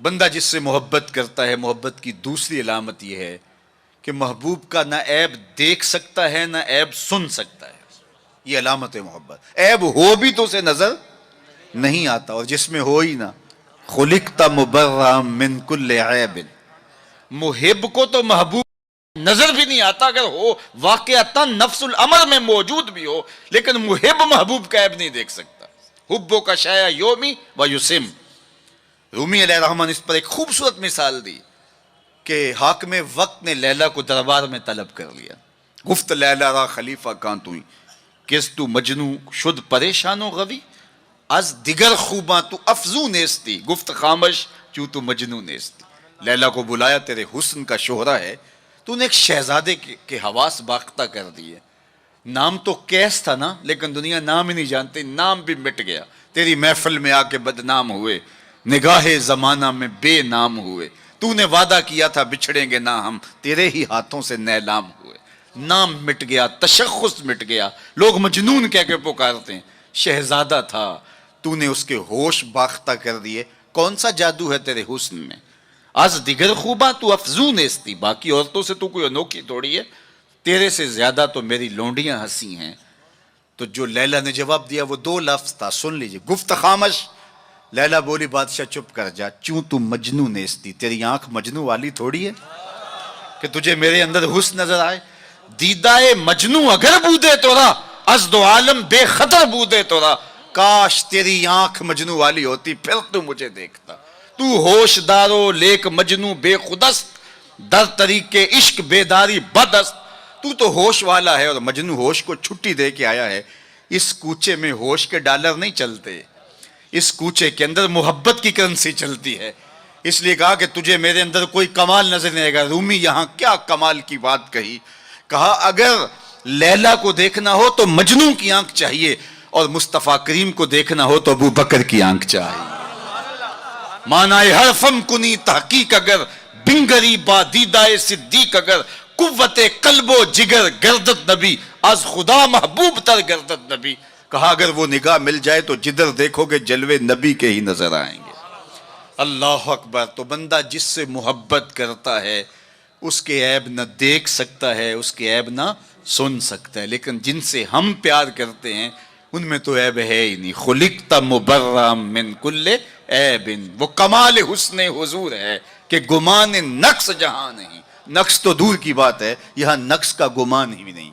بندہ جس سے محبت کرتا ہے، محبت کی دوسری علامت یہ ہے کہ محبوب کا نہ عیب دیکھ سکتا ہے نہ عیب سن سکتا ہے. یہ علامت ہے محبت. عیب ہو بھی تو اسے نظر نہیں آتا، اور جس میں ہو ہی نہ، خلقت مبرأ من کل عیب. محب کو تو محبوب نظر بھی نہیں آتا، اگر ہو واقعتا نفس الامر میں موجود بھی ہو، لیکن محب محبوب کا عیب نہیں دیکھ سکتا. حبو کا شایا یومی و یسم. رومی علیہ الرحمن اس پر ایک خوبصورت مثال دی کہ حاکم وقت نے لیلا کو دربار میں طلب کر لیا. گفت لیلا را خلیفہ کان توئی کس تو مجنو شد پریشان و غوی از دیگر خوباں تو افزو نیستی گفت خامش چوں تو مجنو نیستی. لیلا کو بلایا، تیرے حسن کا شہرہ ہے، تو نے ایک شہزادے کے حواس باختہ کر دیے. نام تو کیس تھا نا، لیکن دنیا نام ہی نہیں جانتی، نام بھی مٹ گیا. تیری محفل میں آ کے بدنام ہوئے، نگاہ زمانہ میں بے نام ہوئے. تو نے وعدہ کیا تھا بچھڑیں گے نہ ہم، تیرے ہی ہاتھوں سے نیلام ہوئے. نام مٹ گیا، تشخص مٹ گیا، لوگ مجنون کہہ کے پکارتے ہیں. شہزادہ تھا، تو نے اس کے ہوش باختہ کر دیے. کون سا جادو ہے تیرے حسن میں؟ از دیگر خوباں تو افزون نیستی. باقی عورتوں سے تو کوئی انوکھی تھوڑی ہے، تیرے سے زیادہ تو میری لونڈیاں ہنسی ہیں. تو جو لیلا نے جواب دیا وہ دو لفظ تھا، سن لیجئے. گفت خامش. لیلا بولی بادشاہ چپ کر جا، چوں تو مجنو نیستی. تیری آنکھ مجنو والی تھوڑی ہے کہ تجھے میرے اندر حسن نظر آئے. دیدائے مجنو اگر بودے تورا از دو عالم بے خطر بودے تورا. کاش تیری آنکھ مجنو والی ہوتی، پھر تو مجھے دیکھتا. تو ہوش دارو لیک مجنو بے خودست در طریق عشق بیداری بدست. تو ہوش والا ہے اور مجنو ہوش کو چھٹی دے کے آیا ہے. اس کوچے میں ہوش کے ڈالر نہیں چلتے، اس کوچے کے اندر محبت کی کرنسی چلتی ہے. اس لیے کہا کہ تجھے میرے اندر کوئی کمال نظر نہیں آئے گا. رومی یہاں کیا کمال کی بات کہی. کہا اگر لیلا کو دیکھنا ہو تو مجنو کی آنکھ چاہیے، اور مصطفیٰ کریم کو دیکھنا ہو تو ابو بکر کی آنکھ چاہیے. معنی حرفم کنی تحقیق اگر بنگری با دیدائے صدیق اگر قوت قلب و جگر گردت نبی از خدا محبوب تر گردت نبی. کہا اگر وہ نگاہ مل جائے تو جدھر دیکھو گے جلوے نبی کے ہی نظر آئیں گے. اللہ اکبر. تو بندہ جس سے محبت کرتا ہے اس کے عیب نہ دیکھ سکتا ہے، اس کے عیب نہ سن سکتا ہے. لیکن جن سے ہم پیار کرتے ہیں ان میں تو عیب ہے ہی نہیں. خلقت مبرأ من کل عیب. وہ کمال حسن حضور ہے کہ گمان نقص جہاں نہیں. نقص تو دور کی بات ہے، یہاں نقص کا گمان ہی نہیں.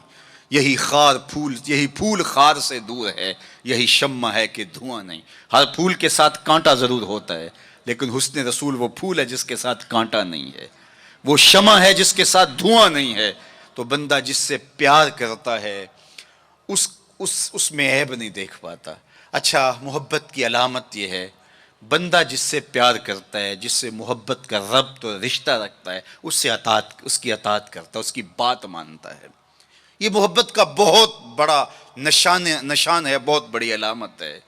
یہی پھول خار سے دور ہے، یہی شمع ہے کہ دھواں نہیں. ہر پھول کے ساتھ کانٹا ضرور ہوتا ہے، لیکن حسن رسول وہ پھول ہے جس کے ساتھ کانٹا نہیں ہے، وہ شمع ہے جس کے ساتھ دھواں نہیں ہے. تو بندہ جس سے پیار کرتا ہے اس میں عیب نہیں دیکھ پاتا. اچھا، محبت کی علامت یہ ہے بندہ جس سے پیار کرتا ہے، جس سے محبت کا ربط اور رشتہ رکھتا ہے، اس کی اطاعت کرتا ہے، اس کی بات مانتا ہے. یہ محبت کا بہت بڑا نشان ہے، بہت بڑی علامت ہے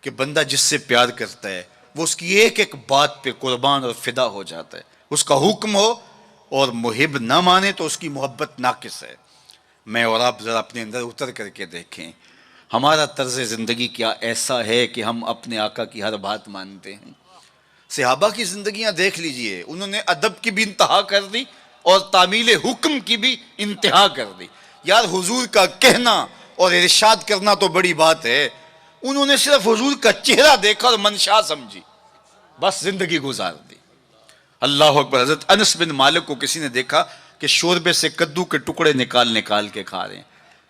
کہ بندہ جس سے پیار کرتا ہے وہ اس کی ایک ایک بات پہ قربان اور فدا ہو جاتا ہے. اس کا حکم ہو اور محب نہ مانے تو اس کی محبت ناقص ہے. میں اور آپ ذرا اپنے اندر اتر کر کے دیکھیں، ہمارا طرز زندگی کیا ایسا ہے کہ ہم اپنے آقا کی ہر بات مانتے ہیں. صحابہ کی زندگیاں دیکھ لیجئے، انہوں نے ادب کی بھی انتہا کر دی اور تعمیل حکم کی بھی انتہا کر دی. یار حضور کا کہنا اور ارشاد کرنا تو بڑی بات ہے، انہوں نے صرف حضور کا چہرہ دیکھا اور منشا سمجھی، بس زندگی گزار دی. اللہ اکبر. حضرت انس بن مالک کو کسی نے دیکھا کہ شوربے سے کدو کے ٹکڑے نکال کے کھا رہے ہیں.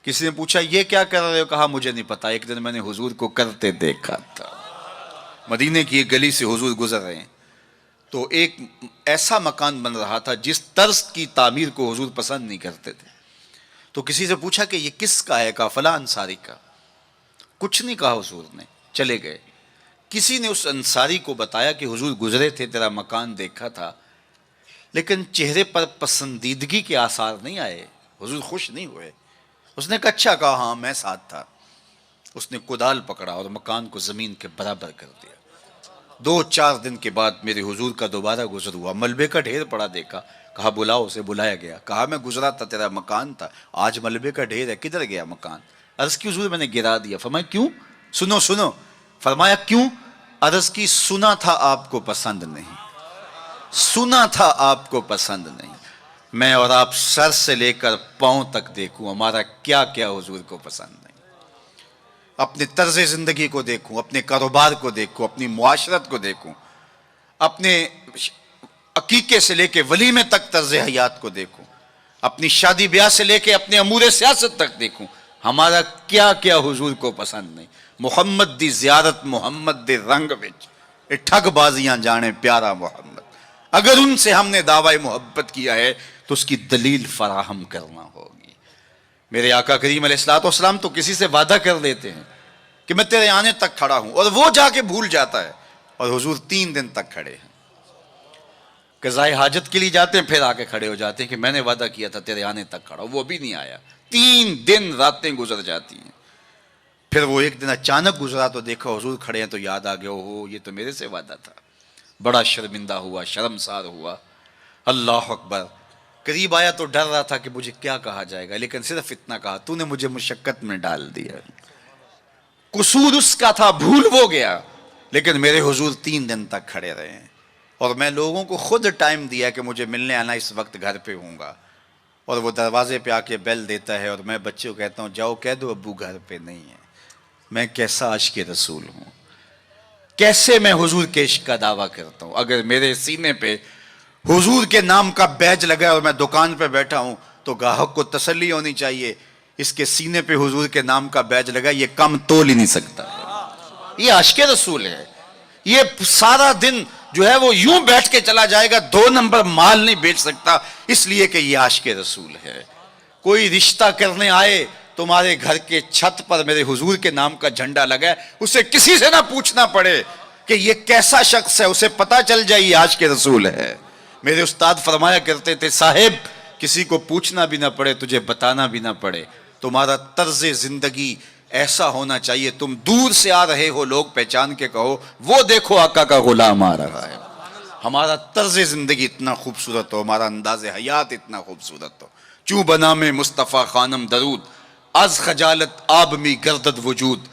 کسی نے پوچھا یہ کیا کر رہے ہو؟ کہا مجھے نہیں پتا، ایک دن میں نے حضور کو کرتے دیکھا تھا. مدینے کی ایک گلی سے حضور گزر رہے ہیں تو ایک ایسا مکان بن رہا تھا جس طرز کی تعمیر کو حضور پسند نہیں کرتے تھے. تو کسی سے پوچھا کہ یہ کس کا ہے؟ کہا فلاں انصاری کا. کچھ نہیں کہا حضور نے، چلے گئے. کسی نے اس انصاری کو بتایا کہ حضور گزرے تھے، تیرا مکان دیکھا تھا، لیکن چہرے پر پسندیدگی کے آثار نہیں آئے، حضور خوش نہیں ہوئے. اس نے کہا اچھا. کہا ہاں میں ساتھ تھا. اس نے کدال پکڑا اور مکان کو زمین کے برابر کر دیا. 2-4 دن کے بعد میرے حضور کا دوبارہ گزر ہوا، ملبے کا ڈھیر پڑا دیکھا. کہا بلاؤ. اسے بلایا گیا. کہا میں گزرا تھا، تیرا مکان تھا، آج ملبے کا ڈھیر ہے، کدھر گیا مکان؟ عرض کی حضور میں نے گرا دیا. فرمایا کیوں؟ سنو. فرمایا کیوں؟ عرض کی سنا تھا آپ کو پسند نہیں، سنا تھا آپ کو پسند نہیں، میں اور آپ سر سے لے کر پاؤں تک دیکھوں ہمارا کیا کیا حضور کو پسند نہیں، اپنے طرز زندگی کو دیکھوں، اپنے کاروبار کو دیکھوں، اپنی معاشرت کو دیکھوں، اپنے عقیقے سے لے کے ولیمے تک طرز حیات کو دیکھوں، اپنی شادی بیاہ سے لے کے اپنے امور سیاست تک دیکھوں، ہمارا کیا کیا حضور کو پسند نہیں۔ محمد دی زیارت محمد دے رنگ وچ اے ٹھگ بازیاں جانے پیارا محمد، اگر ان سے ہم نے دعوی محبت کیا ہے تو اس کی دلیل فراہم کرنا ہوگی۔ میرے آقا کریم علیہ الصلوۃ والسلام تو کسی سے وعدہ کر لیتے ہیں کہ میں تیرے آنے تک کھڑا ہوں، اور وہ جا کے بھول جاتا ہے، اور حضور 3 دن تک کھڑے ہیں، قضائے حاجت کے لیے جاتے ہیں، پھر آ کے کھڑے ہو جاتے ہیں کہ میں نے وعدہ کیا تھا تیرے آنے تک کھڑا ہوں، وہ بھی نہیں آیا، 3 دن راتیں گزر جاتی ہیں، پھر وہ ایک دن اچانک گزرا تو دیکھا حضور کھڑے ہیں، تو یاد آ گیا اوہ یہ تو میرے سے وعدہ تھا، بڑا شرمندہ ہوا، شرمسار ہوا۔ اللہ اکبر، قریب آیا تو ڈر رہا تھا کہ مجھے کیا کہا جائے گا، لیکن صرف اتنا کہا تو نے مجھے مشقت میں ڈال دیا، قصور اس کا تھا، بھول وہ گیا، لیکن میرے حضور 3 دن تک کھڑے رہے ہیں، اور میں لوگوں کو خود ٹائم دیا کہ مجھے ملنے آنا، اس وقت گھر پہ ہوں گا، اور وہ دروازے پہ آ کے بیل دیتا ہے، اور میں بچے کو کہتا ہوں جاؤ کہہ دو ابو گھر پہ نہیں ہے۔ میں کیسا عاشق رسول ہوں، کیسے میں حضور کے عشق کا دعویٰ کرتا ہوں۔ اگر میرے سینے پہ حضور کے نام کا بیج لگا ہے اور میں دکان پہ بیٹھا ہوں تو گاہک کو تسلی ہونی چاہیے، اس کے سینے پہ حضور کے نام کا بیج لگا، یہ کم تول ہی نہیں سکتا، یہ عاشق رسول ہے۔ یہ سارا دن جو ہے وہ یوں بیٹھ کے چلا جائے گا، 2 نمبر مال نہیں بیچ سکتا، اس لیے کہ یہ عاشق رسول ہے۔ کوئی رشتہ کرنے آئے تمہارے گھر کے چھت پر میرے حضور کے نام کا جھنڈا لگا ہے، اسے کسی سے نہ پوچھنا پڑے کہ یہ کیسا شخص ہے، اسے پتا چل جائے یہ عاشق رسول ہے۔ میرے استاد فرمایا کرتے تھے صاحب کسی کو پوچھنا بھی نہ پڑے، تجھے بتانا بھی نہ پڑے، تمہارا طرز زندگی ایسا ہونا چاہیے، تم دور سے آ رہے ہو لوگ پہچان کے کہو وہ دیکھو آقا کا غلام آ رہا ہے۔ ہمارا طرز زندگی اتنا خوبصورت ہو، ہمارا انداز حیات اتنا خوبصورت ہو، چوں بنا میں مصطفیٰ خانم درود، از خجالت آب می گردد وجود،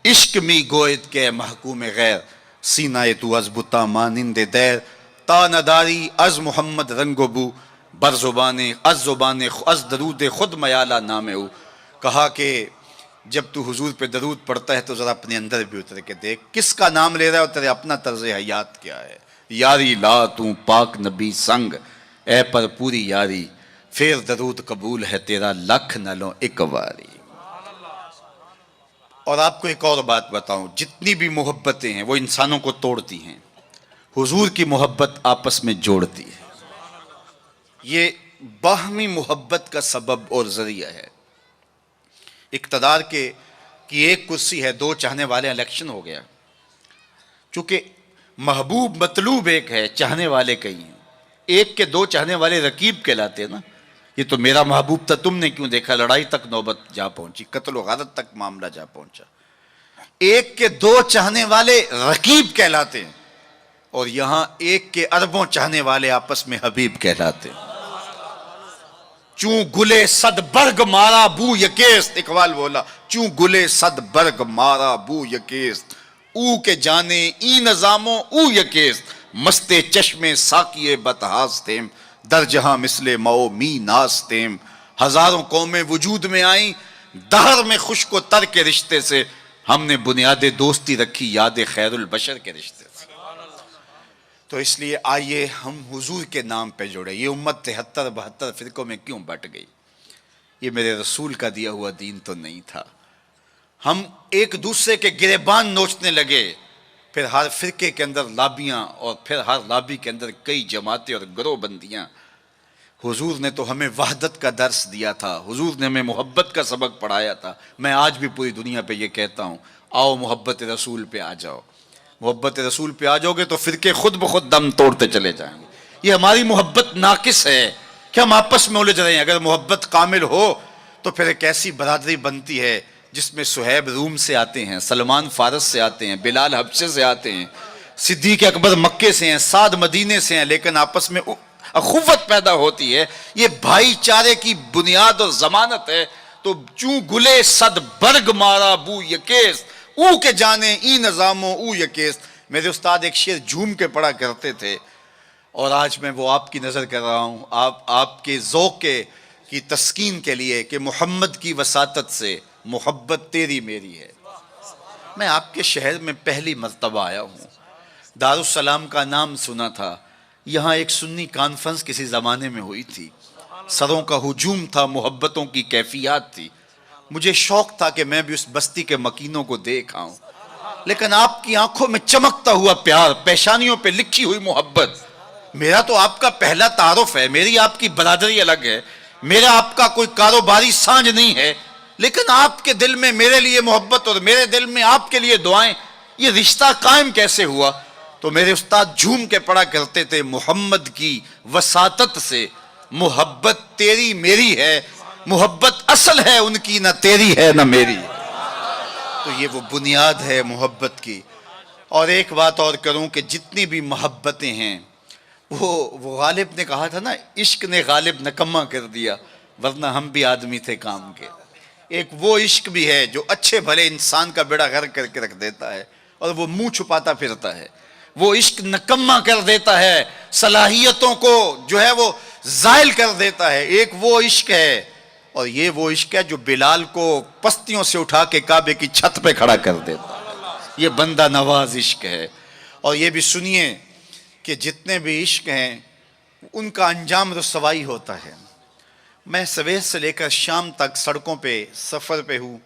عشق می گوید کے محکوم غیر، سینہ تو از بتا مانند دیر، تا نداری از محمد رنگ و بو، بر زبان از درود خود میالہ نام او۔ کہا کہ جب تو حضور پہ درود پڑھتا ہے تو ذرا اپنے اندر بھی اتر کے دیکھ کس کا نام لے رہا ہے اور تیرے اپنا طرز حیات کیا ہے۔ یاری لا تو پاک نبی سنگ، اے پر پوری یاری، پھر درود قبول ہے تیرا لکھ نہ لو ایک واری۔ اور آپ کو ایک اور بات بتاؤں، جتنی بھی محبتیں ہیں وہ انسانوں کو توڑتی ہیں، حضور کی محبت آپس میں جوڑتی ہے، یہ باہمی محبت کا سبب اور ذریعہ ہے۔ اقتدار کی ایک کرسی ہے، 2 چاہنے والے، الیکشن ہو گیا، چونکہ محبوب مطلوب ایک ہے، چاہنے والے کئی ہیں، ایک کے 2 چاہنے والے رقیب کہلاتے ہیں نا، یہ تو میرا محبوب تھا تم نے کیوں دیکھا، لڑائی تک نوبت جا پہنچی، قتل و غارت تک معاملہ جا پہنچا۔ ایک کے 2 چاہنے والے رقیب کہلاتے ہیں، اور یہاں ایک کے اربوں چاہنے والے آپس میں حبیب کہلاتے ہیں۔ چوں گلے صد برگ مارا بو یکیست، اقبال بولا چوں گلے صد برگ مارا بو یکیست، او کے جانے ای نظاموں او یکیست، مستے چشمے ساکیے بتہاستیم، در جہاں مثل مو می ناستیم، ہزاروں قومیں وجود میں آئیں، دہر میں خشک و تر کے رشتے سے، ہم نے بنیاد دوستی رکھی یاد خیر البشر کے رشتے سے۔ تو اس لیے آئیے ہم حضور کے نام پہ جوڑے۔ یہ امت 73-72 فرقوں میں کیوں بٹ گئی؟ یہ میرے رسول کا دیا ہوا دین تو نہیں تھا۔ ہم ایک دوسرے کے گریبان نوچنے لگے، پھر ہر فرقے کے اندر لابیاں، اور پھر ہر لابی کے اندر کئی جماعتیں اور گروہ بندیاں۔ حضور نے تو ہمیں وحدت کا درس دیا تھا، حضور نے ہمیں محبت کا سبق پڑھایا تھا۔ میں آج بھی پوری دنیا پہ یہ کہتا ہوں، آؤ محبت رسول پہ آ جاؤ، محبت رسول پہ آ جاؤ گے تو فرقے خود بخود دم توڑتے چلے جائیں گے۔ یہ ہماری محبت ناقص ہے کہ ہم آپس میں الجھ رہے ہیں۔ اگر محبت کامل ہو تو پھر ایک ایسی برادری بنتی ہے جس میں صہیب روم سے آتے ہیں، سلمان فارس سے آتے ہیں، بلال حبشے سے آتے ہیں، صدیق اکبر مکے سے ہیں، سعد مدینے سے ہیں، لیکن آپس میں اخوت پیدا ہوتی ہے۔ یہ بھائی چارے کی بنیاد اور ضمانت ہے۔ تو چوں گلے صد برگ مارا بو یکیست، او کے جانے ای نظاموں او یکیست، میرے استاد ایک شعر جھوم کے پڑھا کرتے تھے، اور آج میں وہ آپ کی نظر کر رہا ہوں، آپ کے ذوق کی تسکین کے لیے کہ محمد کی وساطت سے محبت تیری میری ہے۔ میں آپ کے شہر میں پہلی مرتبہ آیا ہوں، دارالسلام کا نام سنا تھا، یہاں ایک سنی کانفرنس کسی زمانے میں ہوئی تھی، سروں کا ہجوم تھا، محبتوں کی کیفیات تھی، مجھے شوق تھا کہ میں بھی اس بستی کے مکینوں کو دیکھ آؤں، لیکن آپ کی آنکھوں میں چمکتا ہوا پیار، پیشانیوں پہ لکھی ہوئی محبت، میرا تو آپ کا پہلا تعارف ہے، میری آپ کی برادری الگ ہے، میرا آپ کا کوئی کاروباری سانج نہیں ہے، لیکن آپ کے دل میں میرے لیے محبت اور میرے دل میں آپ کے لیے دعائیں، یہ رشتہ قائم کیسے ہوا؟ تو میرے استاد جھوم کے پڑھا کرتے تھے، محمد کی وساطت سے محبت تیری میری ہے، محبت اصل ہے ان کی، نہ تیری ہے نہ میری۔ تو یہ وہ بنیاد ہے محبت کی۔ اور ایک بات اور کروں کہ جتنی بھی محبتیں ہیں، وہ غالب نے کہا تھا نا، عشق نے غالب نکما کر دیا، ورنہ ہم بھی آدمی تھے کام کے۔ ایک وہ عشق بھی ہے جو اچھے بھلے انسان کا بیڑا غرق کر کے رکھ دیتا ہے، اور وہ منہ چھپاتا پھرتا ہے۔ وہ عشق نکما کر دیتا ہے، صلاحیتوں کو جو ہے وہ زائل کر دیتا ہے۔ ایک وہ عشق ہے، اور یہ وہ عشق ہے جو بلال کو پستیوں سے اٹھا کے کعبے کی چھت پہ کھڑا کر دیتا ہے۔ یہ بندہ نواز عشق ہے۔ اور یہ بھی سنیے کہ جتنے بھی عشق ہیں ان کا انجام رسوائی ہوتا ہے۔ میں سویر سے لے کر شام تک سڑکوں پہ سفر پہ ہوں،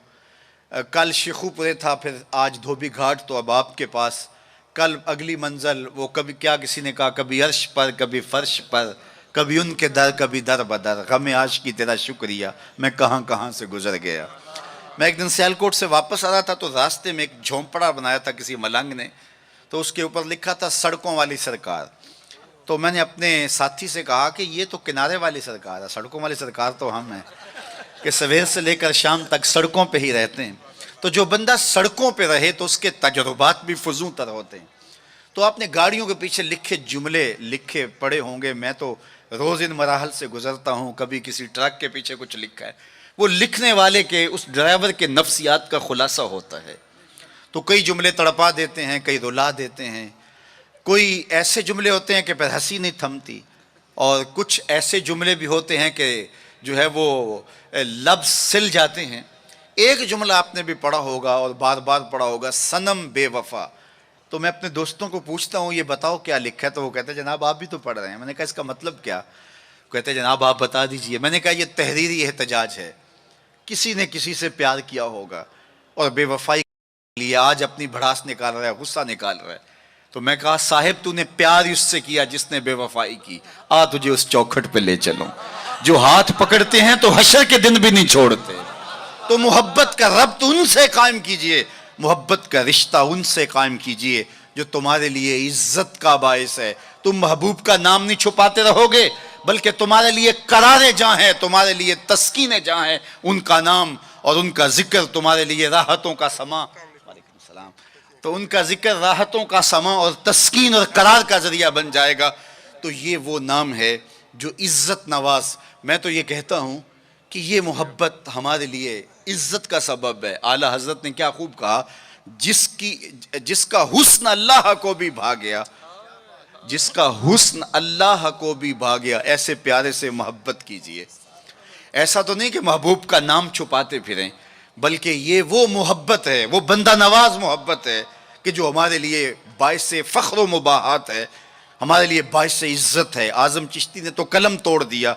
کل شیخو پورے تھا، پھر آج دھوبی گھاٹ، تو اب آپ کے پاس کل اگلی منزل، وہ کبھی کیا کسی نے کہا، کبھی عرش پر کبھی فرش پر، کبھی ان کے در کبھی در بدر، غم عاشقی تیرا شکریہ میں کہاں کہاں سے گزر گیا۔ میں ایک دن سیالکوٹ سے واپس آ رہا تھا، تو راستے میں ایک جھونپڑا بنایا تھا کسی ملنگ نے، تو اس کے اوپر لکھا تھا سڑکوں والی سرکار۔ تو میں نے اپنے ساتھی سے کہا کہ یہ تو کنارے والی سرکار ہے، سڑکوں والی سرکار تو ہم ہیں کہ سویر سے لے کر شام تک سڑکوں پہ ہی رہتے ہیں۔ تو جو بندہ سڑکوں پہ رہے تو اس کے تجربات بھی فزوں تر ہوتے ہیں۔ تو آپ نے گاڑیوں کے پیچھے لکھے جملے لکھے پڑھے ہوں گے، میں تو روز ان مراحل سے گزرتا ہوں، کبھی کسی ٹرک کے پیچھے کچھ لکھا ہے، وہ لکھنے والے کے، اس ڈرائیور کے نفسیات کا خلاصہ ہوتا ہے۔ تو کئی جملے تڑپا دیتے ہیں، کئی رلا دیتے ہیں، کوئی ایسے جملے ہوتے ہیں کہ پھر ہنسی نہیں تھمتی، اور کچھ ایسے جملے بھی ہوتے ہیں کہ جو ہے وہ لفظ سل جاتے ہیں۔ ایک جملہ آپ نے بھی پڑھا ہوگا اور بار بار پڑھا ہوگا، صنم بے وفا۔ تو میں اپنے دوستوں کو پوچھتا ہوں یہ بتاؤ کیا لکھا ہے، تو وہ کہتے ہیں جناب آپ بھی تو پڑھ رہے ہیں۔ میں نے کہا اس کا مطلب کیا؟ کہتے ہیں جناب آپ بتا دیجئے۔ میں نے کہا یہ تحریری احتجاج ہے، کسی نے کسی سے پیار کیا ہوگا اور بے وفائی کے لیے آج اپنی بھڑاس نکال رہا ہے، غصہ نکال رہا ہے۔ تو میں کہا صاحب تو نے پیار اس سے کیا جس نے بے وفائی کی، آ تجھے اس چوکھٹ پہ لے چلوں۔ جو ہاتھ پکڑتے ہیں تو حشر کے دن بھی نہیں چھوڑتے۔ تو محبت کا ربط ان سے قائم کیجئے، محبت کا رشتہ ان سے قائم کیجئے جو تمہارے لیے عزت کا باعث ہے۔ تم محبوب کا نام نہیں چھپاتے رہو گے، بلکہ تمہارے لیے قرار جہاں ہے، تمہارے لیے تسکین جہاں ہے، ان کا نام اور ان کا ذکر تمہارے لیے راحتوں کا سما، وعلیکم السلام، تو ان کا ذکر راحتوں کا سما اور تسکین اور قرار کا ذریعہ بن جائے گا۔ تو یہ وہ نام ہے جو عزت نواز۔ میں تو یہ کہتا ہوں کہ یہ محبت ہمارے لیے عزت کا سبب ہے۔ اعلیٰ حضرت نے کیا خوب کہا، جس کا حسن اللہ کو بھی بھا گیا، جس کا حسن اللہ کو بھی بھا گیا، ایسے پیارے سے محبت کیجئے۔ ایسا تو نہیں کہ محبوب کا نام چھپاتے پھریں، بلکہ یہ وہ محبت ہے، وہ بندہ نواز محبت ہے کہ جو ہمارے لیے باعث فخر و مباحات ہے، ہمارے لیے باعث عزت ہے۔ اعظم چشتی نے تو قلم توڑ دیا،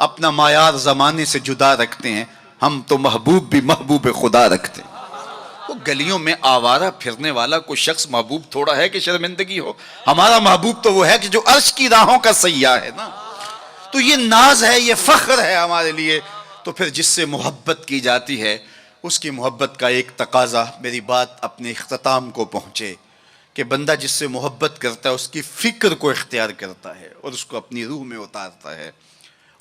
اپنا معیار زمانے سے جدا رکھتے ہیں، ہم تو محبوب بھی محبوب خدا رکھتے ہیں۔ وہ گلیوں میں آوارہ پھرنے والا کوئی شخص محبوب تھوڑا ہے کہ شرمندگی ہو؟ ہمارا محبوب تو وہ ہے کہ جو عرش کی راہوں کا سیاح ہے نا۔ تو یہ ناز ہے، یہ فخر ہے ہمارے لیے۔ تو پھر جس سے محبت کی جاتی ہے اس کی محبت کا ایک تقاضا، میری بات اپنے اختتام کو پہنچے، کہ بندہ جس سے محبت کرتا ہے اس کی فکر کو اختیار کرتا ہے اور اس کو اپنی روح میں اتارتا ہے،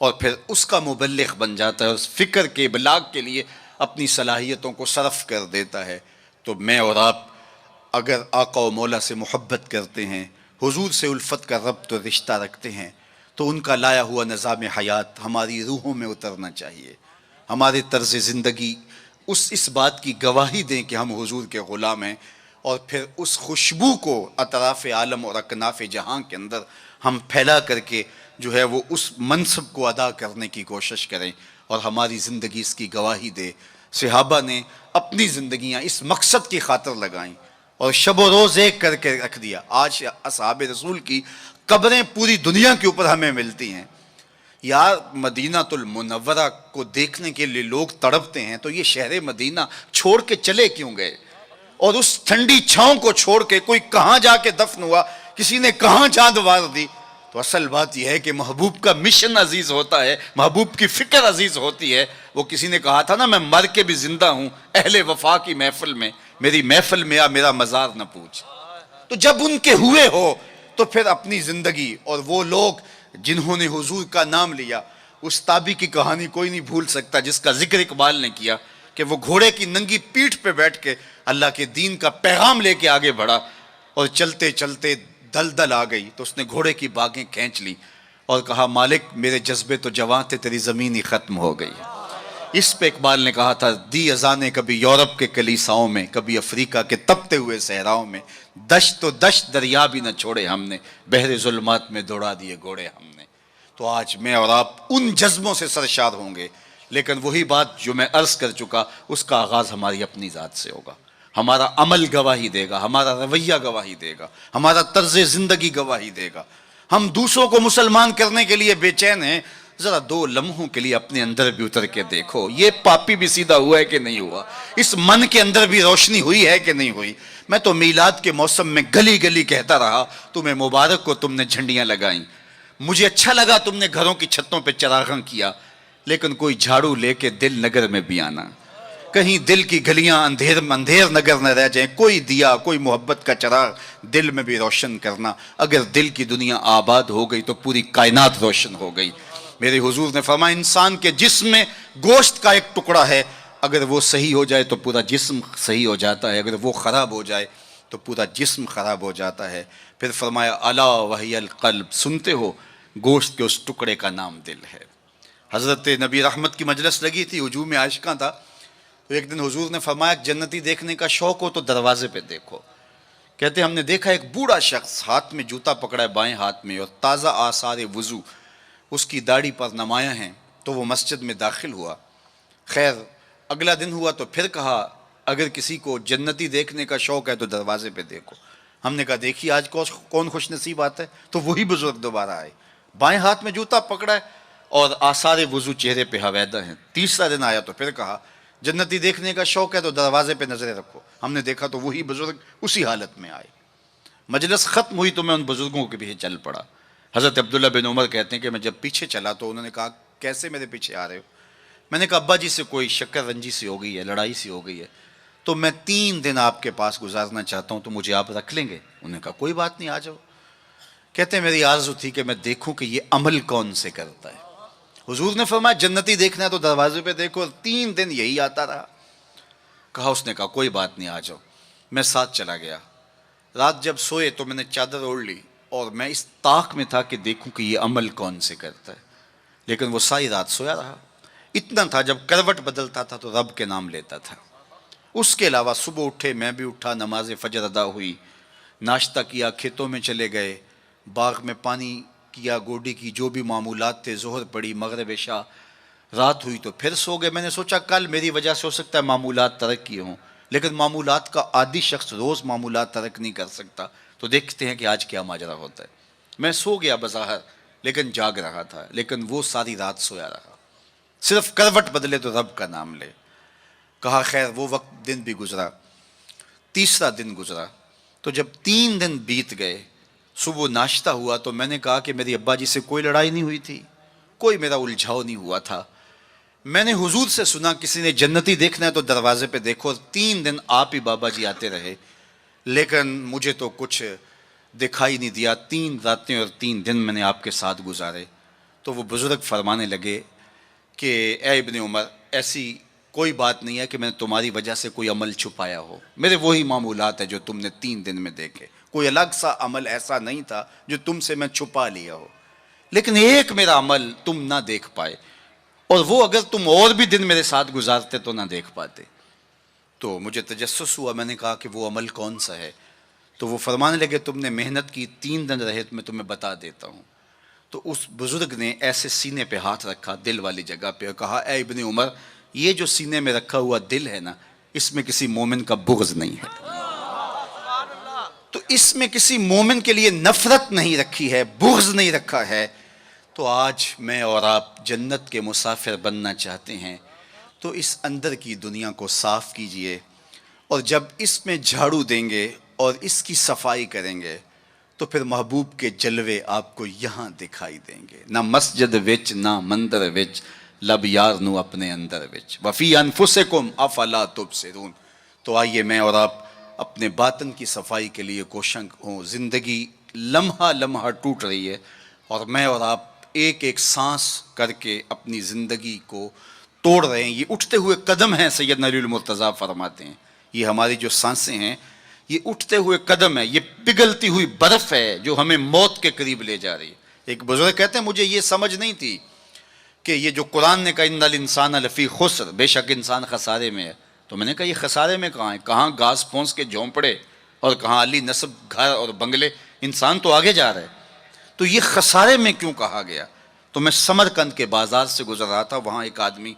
اور پھر اس کا مبلغ بن جاتا ہے، اس فکر کے ابلاغ کے لیے اپنی صلاحیتوں کو صرف کر دیتا ہے۔ تو میں اور آپ اگر آقا و مولا سے محبت کرتے ہیں، حضور سے الفت کا ربط و رشتہ رکھتے ہیں، تو ان کا لایا ہوا نظام حیات ہماری روحوں میں اترنا چاہیے۔ ہمارے طرز زندگی اس بات کی گواہی دیں کہ ہم حضور کے غلام ہیں، اور پھر اس خوشبو کو اطراف عالم اور اکناف جہاں کے اندر ہم پھیلا کر کے جو ہے وہ اس منصب کو ادا کرنے کی کوشش کریں اور ہماری زندگی اس کی گواہی دے۔ صحابہ نے اپنی زندگیاں اس مقصد کی خاطر لگائیں اور شب و روز ایک کر کے رکھ دیا۔ آج اصحاب رسول کی قبریں پوری دنیا کے اوپر ہمیں ملتی ہیں۔ یار مدینہ المنورہ کو دیکھنے کے لیے لوگ تڑپتے ہیں، تو یہ شہر مدینہ چھوڑ کے چلے کیوں گئے؟ اور اس ٹھنڈی چھاؤں کو چھوڑ کے کوئی کہاں جا کے دفن ہوا، کسی نے کہاں چاند وار دی؟ تو اصل بات یہ ہے کہ محبوب کا مشن عزیز ہوتا ہے، محبوب کی فکر عزیز ہوتی ہے۔ وہ کسی نے کہا تھا نا، میں مر کے بھی زندہ ہوں اہل وفا کی محفل میں، میری محفل میں آ میرا مزار نہ پوچھ۔ تو جب ان کے ہوئے ہو تو پھر اپنی زندگی، اور وہ لوگ جنہوں نے حضور کا نام لیا، اس تابی کی کہانی کوئی نہیں بھول سکتا جس کا ذکر اقبال نے کیا کہ وہ گھوڑے کی ننگی پیٹھ پہ بیٹھ کے اللہ کے دین کا پیغام لے کے آگے بڑھا، اور چلتے چلتے دلدل آ گئی تو اس نے گھوڑے کی باگیں کھینچ لی اور کہا مالک میرے جذبے تو جواں تھے، تیری زمین ہی ختم ہو گئی۔ اس پہ اقبال نے کہا تھا، دی اذانیں کبھی یورپ کے کلیساؤں میں، کبھی افریقہ کے تپتے ہوئے صحراؤں میں، دشت و دشت دریا بھی نہ چھوڑے ہم نے، بحر ظلمات میں دوڑا دیے گھوڑے ہم نے۔ تو آج میں اور آپ ان جذبوں سے سرشار ہوں گے، لیکن وہی بات جو میں عرض کر چکا، اس کا آغاز ہماری اپنی ذات سے ہوگا۔ ہمارا عمل گواہی دے گا، ہمارا رویہ گواہی دے گا، ہمارا طرز زندگی گواہی دے گا۔ ہم دوسروں کو مسلمان کرنے کے لیے بے چین ہیں، ذرا 2 لمحوں کے لیے اپنے اندر بھی اتر کے دیکھو، یہ پاپی بھی سیدھا ہوا ہے کہ نہیں ہوا، اس من کے اندر بھی روشنی ہوئی ہے کہ نہیں ہوئی۔ میں تو میلاد کے موسم میں گلی گلی کہتا رہا، تمہیں مبارک ہو تم نے جھنڈیاں لگائیں، مجھے اچھا لگا تم نے گھروں کی چھتوں پہ چراغاں کیا، لیکن کوئی جھاڑو لے کے دل نگر میں بھی آنا، کہیں دل کی گلیاں اندھیر نگر نہ رہ جائیں، کوئی دیا کوئی محبت کا چراغ دل میں بھی روشن کرنا۔ اگر دل کی دنیا آباد ہو گئی تو پوری کائنات روشن ہو گئی۔ میرے حضور نے فرمایا انسان کے جسم میں گوشت کا ایک ٹکڑا ہے، اگر وہ صحیح ہو جائے تو پورا جسم صحیح ہو جاتا ہے، اگر وہ خراب ہو جائے تو پورا جسم خراب ہو جاتا ہے۔ پھر فرمایا الا وہی القلب، سنتے ہو گوشت کے اس ٹکڑے کا نام دل ہے۔ حضرت نبی رحمت کی مجلس لگی تھی، ہجوم عاشقاں تھا، تو ایک دن حضور نے فرمایا جنتی دیکھنے کا شوق ہو تو دروازے پہ دیکھو۔ کہتے ہم نے دیکھا ایک بوڑھا شخص ہاتھ میں جوتا پکڑا ہے بائیں ہاتھ میں، اور تازہ آثار وضو اس کی داڑھی پر نمایاں ہیں، تو وہ مسجد میں داخل ہوا۔ خیر اگلا دن ہوا تو پھر کہا اگر کسی کو جنتی دیکھنے کا شوق ہے تو دروازے پہ دیکھو۔ ہم نے کہا دیکھیے آج کون خوش نصیب آتا ہے، تو وہی بزرگ دوبارہ آئے، بائیں ہاتھ میں جوتا پکڑا ہے اور آثار وضو چہرے پہ حویدہ ہیں۔ تیسرا دن آیا تو پھر کہا جنتی دیکھنے کا شوق ہے تو دروازے پہ نظریں رکھو۔ ہم نے دیکھا تو وہی بزرگ اسی حالت میں آئے۔ مجلس ختم ہوئی تو میں ان بزرگوں کے پیچھے چل پڑا۔ حضرت عبداللہ بن عمر کہتے ہیں کہ میں جب پیچھے چلا تو انہوں نے کہا کیسے میرے پیچھے آ رہے ہو؟ میں نے کہا ابا جی سے کوئی شکر رنجی سی ہو گئی ہے، لڑائی سی ہو گئی ہے، تو میں 3 دن آپ کے پاس گزارنا چاہتا ہوں، تو مجھے آپ رکھ لیں گے؟ انہوں نے کہا کوئی بات نہیں، آ جاؤ۔ کہتے ہیں میری آرزو تھی کہ میں دیکھوں کہ یہ عمل کون سے کرتا ہے۔ حضور نے فرمایا جنتی دیکھنا ہے تو دروازے پہ دیکھو، اور 3 دن یہی آتا رہا۔ کہا اس نے کہا کوئی بات نہیں، آ جاؤ۔ میں ساتھ چلا گیا۔ رات جب سوئے تو میں نے چادر اوڑھ لی اور میں اس طاق میں تھا کہ دیکھوں کہ یہ عمل کون سے کرتا ہے، لیکن وہ ساری رات سویا رہا۔ اتنا تھا جب کروٹ بدلتا تھا تو رب کے نام لیتا تھا۔ اس کے علاوہ صبح اٹھے، میں بھی اٹھا، نماز فجر ادا ہوئی، ناشتہ کیا، کھیتوں میں چلے گئے، باغ میں پانی کیا، گوڈی کی جو بھی معمولات تھے، ظہر پڑی، مغرب عشاء، رات ہوئی تو پھر سو گئے۔ میں نے سوچا کل میری وجہ سے ہو سکتا ہے معمولات ترک کیے ہوں، لیکن معمولات کا عادی شخص روز معمولات ترک نہیں کر سکتا، تو دیکھتے ہیں کہ آج کیا ماجرا ہوتا ہے۔ میں سو گیا بظاہر، لیکن جاگ رہا تھا، لیکن وہ ساری رات سویا رہا، صرف کروٹ بدلے تو رب کا نام لے۔ کہا خیر وہ وقت دن بھی گزرا۔ تیسرا دن گزرا تو جب 3 دن بیت گئے، صبح ناشتہ ہوا تو میں نے کہا کہ میری ابا جی سے کوئی لڑائی نہیں ہوئی تھی، کوئی میرا الجھاؤ نہیں ہوا تھا۔ میں نے حضور سے سنا کسی نے جنتی دیکھنا ہے تو دروازے پہ دیکھو، 3 دن آپ ہی بابا جی آتے رہے، لیکن مجھے تو کچھ دکھائی نہیں دیا۔ 3 راتیں اور 3 دن میں نے آپ کے ساتھ گزارے۔ تو وہ بزرگ فرمانے لگے کہ اے ابن عمر، ایسی کوئی بات نہیں ہے کہ میں نے تمہاری وجہ سے کوئی عمل چھپایا ہو، میرے وہی معمولات ہیں جو تم نے 3 دن میں دیکھے، کوئی الگ سا عمل ایسا نہیں تھا جو تم سے میں چھپا لیا ہو، لیکن ایک میرا عمل تم نہ دیکھ پائے، اور وہ اگر تم اور بھی دن میرے ساتھ گزارتے تو نہ دیکھ پاتے۔ تو مجھے تجسس ہوا، میں نے کہا کہ وہ عمل کون سا ہے؟ تو وہ فرمانے لگے تم نے محنت کی 3 دن رہے تو میں تمہیں بتا دیتا ہوں۔ تو اس بزرگ نے ایسے سینے پہ ہاتھ رکھا دل والی جگہ پہ اور کہا اے ابن عمر، یہ جو سینے میں رکھا ہوا دل ہے نا، اس میں کسی مومن کا بغض نہیں ہے، تو اس میں کسی مومن کے لیے نفرت نہیں رکھی ہے، بغض نہیں رکھا ہے۔ تو آج میں اور آپ جنت کے مسافر بننا چاہتے ہیں تو اس اندر کی دنیا کو صاف کیجئے، اور جب اس میں جھاڑو دیں گے اور اس کی صفائی کریں گے تو پھر محبوب کے جلوے آپ کو یہاں دکھائی دیں گے، نہ مسجد وچ نہ مندر وچ، لب یار نو اپنے اندر وچ، وفی انفسکم افلا تبصرون۔ تو آئیے میں اور آپ اپنے باطن کی صفائی کے لیے کوشاں ہوں۔ زندگی لمحہ لمحہ ٹوٹ رہی ہے اور میں اور آپ ایک ایک سانس کر کے اپنی زندگی کو توڑ رہے ہیں۔ یہ اٹھتے ہوئے قدم ہیں، سیدنا علی المرتضیٰ فرماتے ہیں، یہ ہماری جو سانسیں ہیں یہ اٹھتے ہوئے قدم ہے، یہ پگھلتی ہوئی برف ہے جو ہمیں موت کے قریب لے جا رہی ہے۔ ایک بزرگ کہتے ہیں مجھے یہ سمجھ نہیں تھی کہ یہ جو قرآن نے کہا ان الانسان لفی خسر، بے شک انسان خسارے میں ہے، تو میں نے کہا یہ خسارے میں کہاں ہے؟ کہاں گھاس پھونس کے جھونپڑے اور کہاں علی نصب گھر اور بنگلے، انسان تو آگے جا رہا ہے، تو یہ خسارے میں کیوں کہا گیا؟ تو میں سمرقند کے بازار سے گزر رہا تھا، وہاں ایک آدمی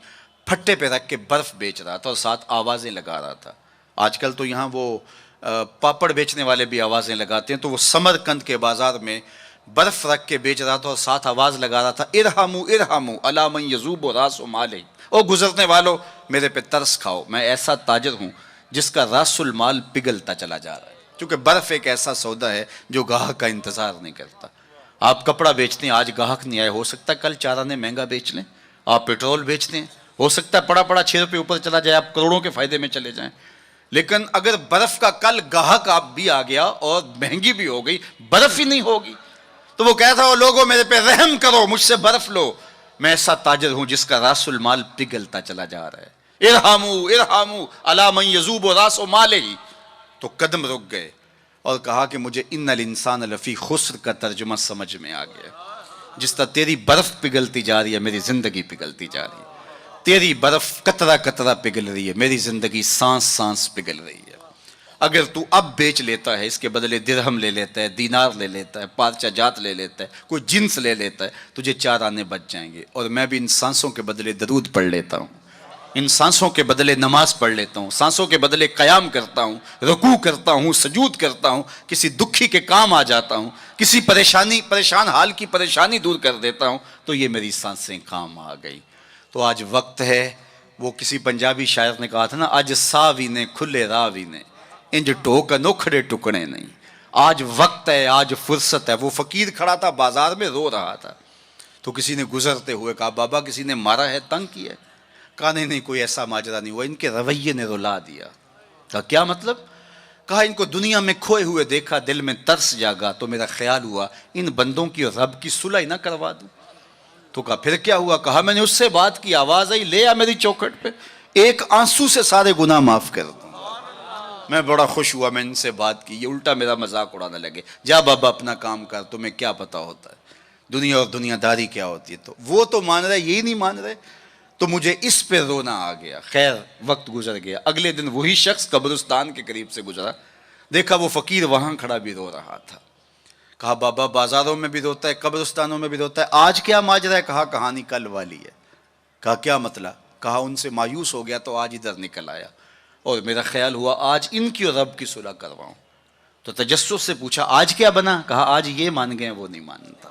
پھٹے پہ رکھ کے برف بیچ رہا تھا اور ساتھ آوازیں لگا رہا تھا۔ آج کل تو یہاں وہ پاپڑ بیچنے والے بھی آوازیں لگاتے ہیں، تو وہ سمرقند کے بازار میں برف رکھ کے بیچ رہا تھا اور ساتھ آواز لگا رہا تھا ارحموا ارحموا الی من یذوب راس مالہ، او گزرنے والو میرے پہ ترس کھاؤ، میں ایسا تاجر ہوں جس کا راس المال پگھلتا چلا جا رہا ہے، کیونکہ برف ایک ایسا سودا ہے جو گاہک کا انتظار نہیں کرتا۔ آپ کپڑا بیچتے ہیں، آج گاہک نہیں آئے، ہو سکتا ہے کل 4 آنے مہنگا بیچ لیں۔ آپ پیٹرول بیچتے ہیں، ہو سکتا ہے پڑا پڑا 6 روپے اوپر چلا جائے، آپ کروڑوں کے فائدے میں چلے جائیں۔ لیکن اگر برف کا کل گاہک آپ بھی آ گیا اور مہنگی بھی ہو گئی، برف ہی نہیں ہوگی، تو وہ کہتا ہے لوگوں میرے پہ رحم کرو، مجھ سے برف لو، میں ایسا تاجر ہوں جس کا راس المال پگھلتا چلا جا رہا ہے۔ ارحموا ارحموا الی من یذوب راس مالہ، تو قدم رک گئے اور کہا کہ مجھے ان الانسان لفی خسر کا ترجمہ سمجھ میں آ گیا۔ جس طرح تیری برف پگھلتی جا رہی ہے میری زندگی پگھلتی جا رہی ہے، تیری برف قطرہ قطرہ پگھل رہی ہے، میری زندگی سانس سانس پگھل رہی ہے۔ اگر تو اب بیچ لیتا ہے، اس کے بدلے درہم لے لیتا ہے، دینار لے لیتا ہے، پارچہ جات لے لیتا ہے، کوئی جنس لے لیتا ہے، تجھے 4 آنے بچ جائیں گے۔ اور میں بھی ان سانسوں کے بدلے درود پڑھ لیتا ہوں، ان سانسوں کے بدلے نماز پڑھ لیتا ہوں، سانسوں کے بدلے قیام کرتا ہوں، رکوع کرتا ہوں، سجود کرتا ہوں، کسی دکھی کے کام آ جاتا ہوں، کسی پریشان حال کی پریشانی دور کر دیتا ہوں، تو یہ میری سانسیں کام آ گئی۔ تو آج وقت ہے، وہ کسی پنجابی شاعر نے کہا تھا نا، آج ساوی نے کھلے راوی نے انج ٹوکن اکھڑے ٹکڑے نہیں۔ آج وقت ہے، آج فرصت ہے۔ وہ فقیر کھڑا تھا بازار میں رو رہا تھا، تو کسی نے گزرتے ہوئے کہا بابا کسی نے مارا ہے، تنگ کیا ہے؟ کہا نہیں کوئی ایسا ماجرا نہیں ہوا، ان کے رویے نے رلا دیا۔ کہا کیا مطلب؟ کہا ان کو دنیا میں کھوئے ہوئے دیکھا، دل میں ترس جاگا، تو میرا خیال ہوا ان بندوں کی اور رب کی صلح نہ کروا دوں۔ تو کہا پھر کیا ہوا؟ کہا میں نے اس سے بات کی، آواز آئی لے آ میری چوکھٹ پہ، ایک آنسو سے سارے گناہ معاف کر دوں۔ میں بڑا خوش ہوا، میں ان سے بات کی، یہ الٹا میرا مذاق اڑانے لگے، جا بابا اپنا کام کر، تمہیں کیا پتا ہوتا ہے دنیا اور دنیا داری کیا ہوتی ہے۔ تو وہ تو مان رہے، یہی نہیں مان رہے، تو مجھے اس پہ رونا آ گیا۔ خیر وقت گزر گیا، اگلے دن وہی شخص قبرستان کے قریب سے گزرا، دیکھا وہ فقیر وہاں کھڑا بھی رو رہا تھا۔ کہا بابا بازاروں میں بھی روتا ہے، قبرستانوں میں بھی روتا ہے، آج کیا ماجرا ہے؟ کہا کہانی کل والی ہے۔ کہا کیا مطلب؟ کہا ان سے مایوس ہو گیا تو آج ادھر نکل آیا، اور میرا خیال ہوا آج ان کی اور رب کی صلح کرواؤں۔ تو تجسس سے پوچھا آج کیا بنا؟ کہا آج یہ مان گئے وہ نہیں مانتا،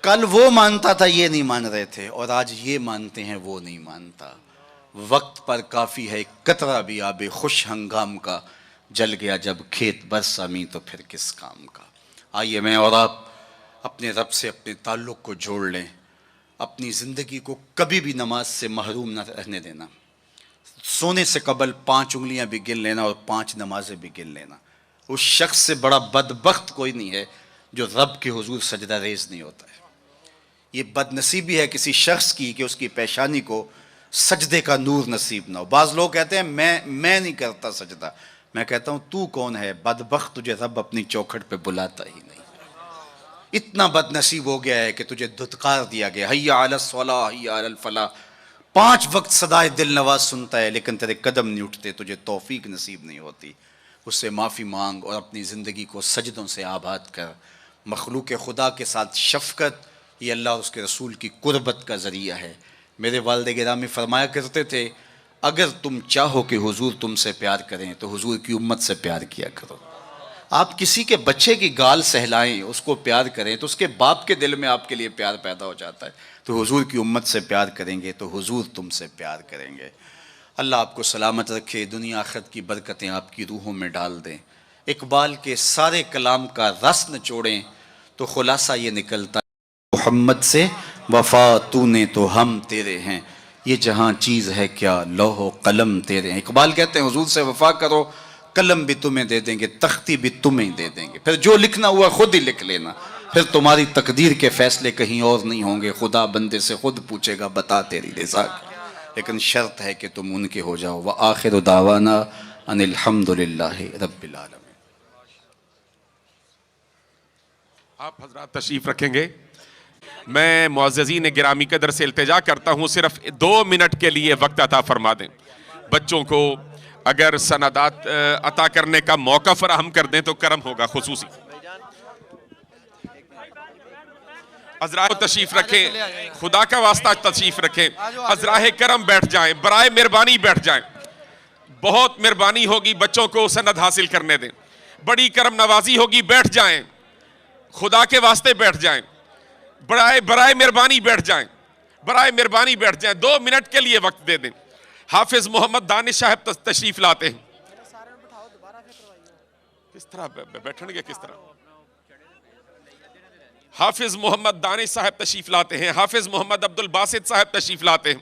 کل وہ مانتا تھا یہ نہیں مان رہے تھے، اور آج یہ مانتے ہیں وہ نہیں مانتا۔ وقت پر کافی ہے قطرہ بھی آب خوش ہنگام کا، جل گیا جب کھیت برسا می تو پھر کس کام کا۔ آئیے میں اور آپ اپنے رب سے اپنے تعلق کو جوڑ لیں، اپنی زندگی کو کبھی بھی نماز سے محروم نہ رہنے دینا، سونے سے قبل 5 انگلیاں بھی گن لینا اور 5 نمازیں بھی گن لینا۔ اس شخص سے بڑا بدبخت کوئی نہیں ہے جو رب کے حضور سجدہ ریز نہیں ہوتا ہے۔ یہ بد نصیبی ہے کسی شخص کی کہ اس کی پیشانی کو سجدے کا نور نصیب نہ ہو۔ بعض لوگ کہتے ہیں میں نہیں کرتا سجدہ، میں کہتا ہوں تو کون ہے بدبخت، تجھے رب اپنی چوکھٹ پہ بلاتا ہی نہیں۔ اتنا بد نصیب ہو گیا ہے کہ تجھے دھتکار دیا گیا، حی علی الصلاح حی علی الفلاح، 5 وقت صدائے دل نواز سنتا ہے لیکن تیرے قدم نہیں اٹھتے، تجھے توفیق نصیب نہیں ہوتی، اس سے معافی مانگ اور اپنی زندگی کو سجدوں سے آباد کر۔ مخلوق خدا کے ساتھ شفقت یہ اللہ اور اس کے رسول کی قربت کا ذریعہ ہے۔ میرے والد گرامی فرمایا کرتے تھے اگر تم چاہو کہ حضور تم سے پیار کریں تو حضور کی امت سے پیار کیا کرو۔ آپ کسی کے بچے کی گال سہلائیں، اس کو پیار کریں تو اس کے باپ کے دل میں آپ کے لیے پیار پیدا ہو جاتا ہے۔ تو حضور کی امت سے پیار کریں گے تو حضور تم سے پیار کریں گے۔ اللہ آپ کو سلامت رکھے، دنیا آخرت کی برکتیں آپ کی روحوں میں ڈال دیں۔ اقبال کے سارے کلام کا رس نچوڑیں تو خلاصہ یہ نکلتا ہے محمد سے وفا تو نے تو ہم تیرے ہیں، یہ جہاں چیز ہے کیا لوح و قلم تیرے ہیں۔ اقبال کہتے ہیں حضور سے وفا کرو، قلم بھی تمہیں دے دیں گے، تختی بھی تمہیں دے دیں گے، پھر جو لکھنا ہوا خود ہی لکھ لینا، پھر تمہاری تقدیر کے فیصلے کہیں اور نہیں ہوں گے، خدا بندے سے خود پوچھے گا بتا تیری رضا کی، لیکن شرط ہے کہ تم ان کے ہو جاؤ۔ وآخر دعوانا ان الحمد للہ رب العالمین۔ آپ حضرات تشریف رکھیں گے؟ میں معززین گرامی قدر سے التجا کرتا ہوں صرف 2 منٹ کے لیے وقت عطا فرما دیں۔ بچوں کو اگر سندات عطا کرنے کا موقع فراہم کر دیں تو کرم ہوگا خصوصی۔ حضرات تشریف رکھیں، خدا کا واسطہ تشریف رکھیں، حضراہ کرم بیٹھ جائیں، برائے مہربانی بیٹھ جائیں، بہت مہربانی ہوگی بچوں کو سند حاصل کرنے دیں، بڑی کرم نوازی ہوگی، بیٹھ جائیں، خدا کے واسطے بیٹھ جائیں، برائے مہربانی بیٹھ جائیں، برائے مہربانی بیٹھ جائیں، 2 منٹ کے لیے وقت دے دیں۔ حافظ محمد دانش صاحب تشریف لاتے ہیں۔ کس طرح بیٹھیں گے کس طرح؟ حافظ محمد دانش صاحب تشریف لاتے ہیں، حافظ محمد عبد الباسط صاحب تشریف لاتے ہیں،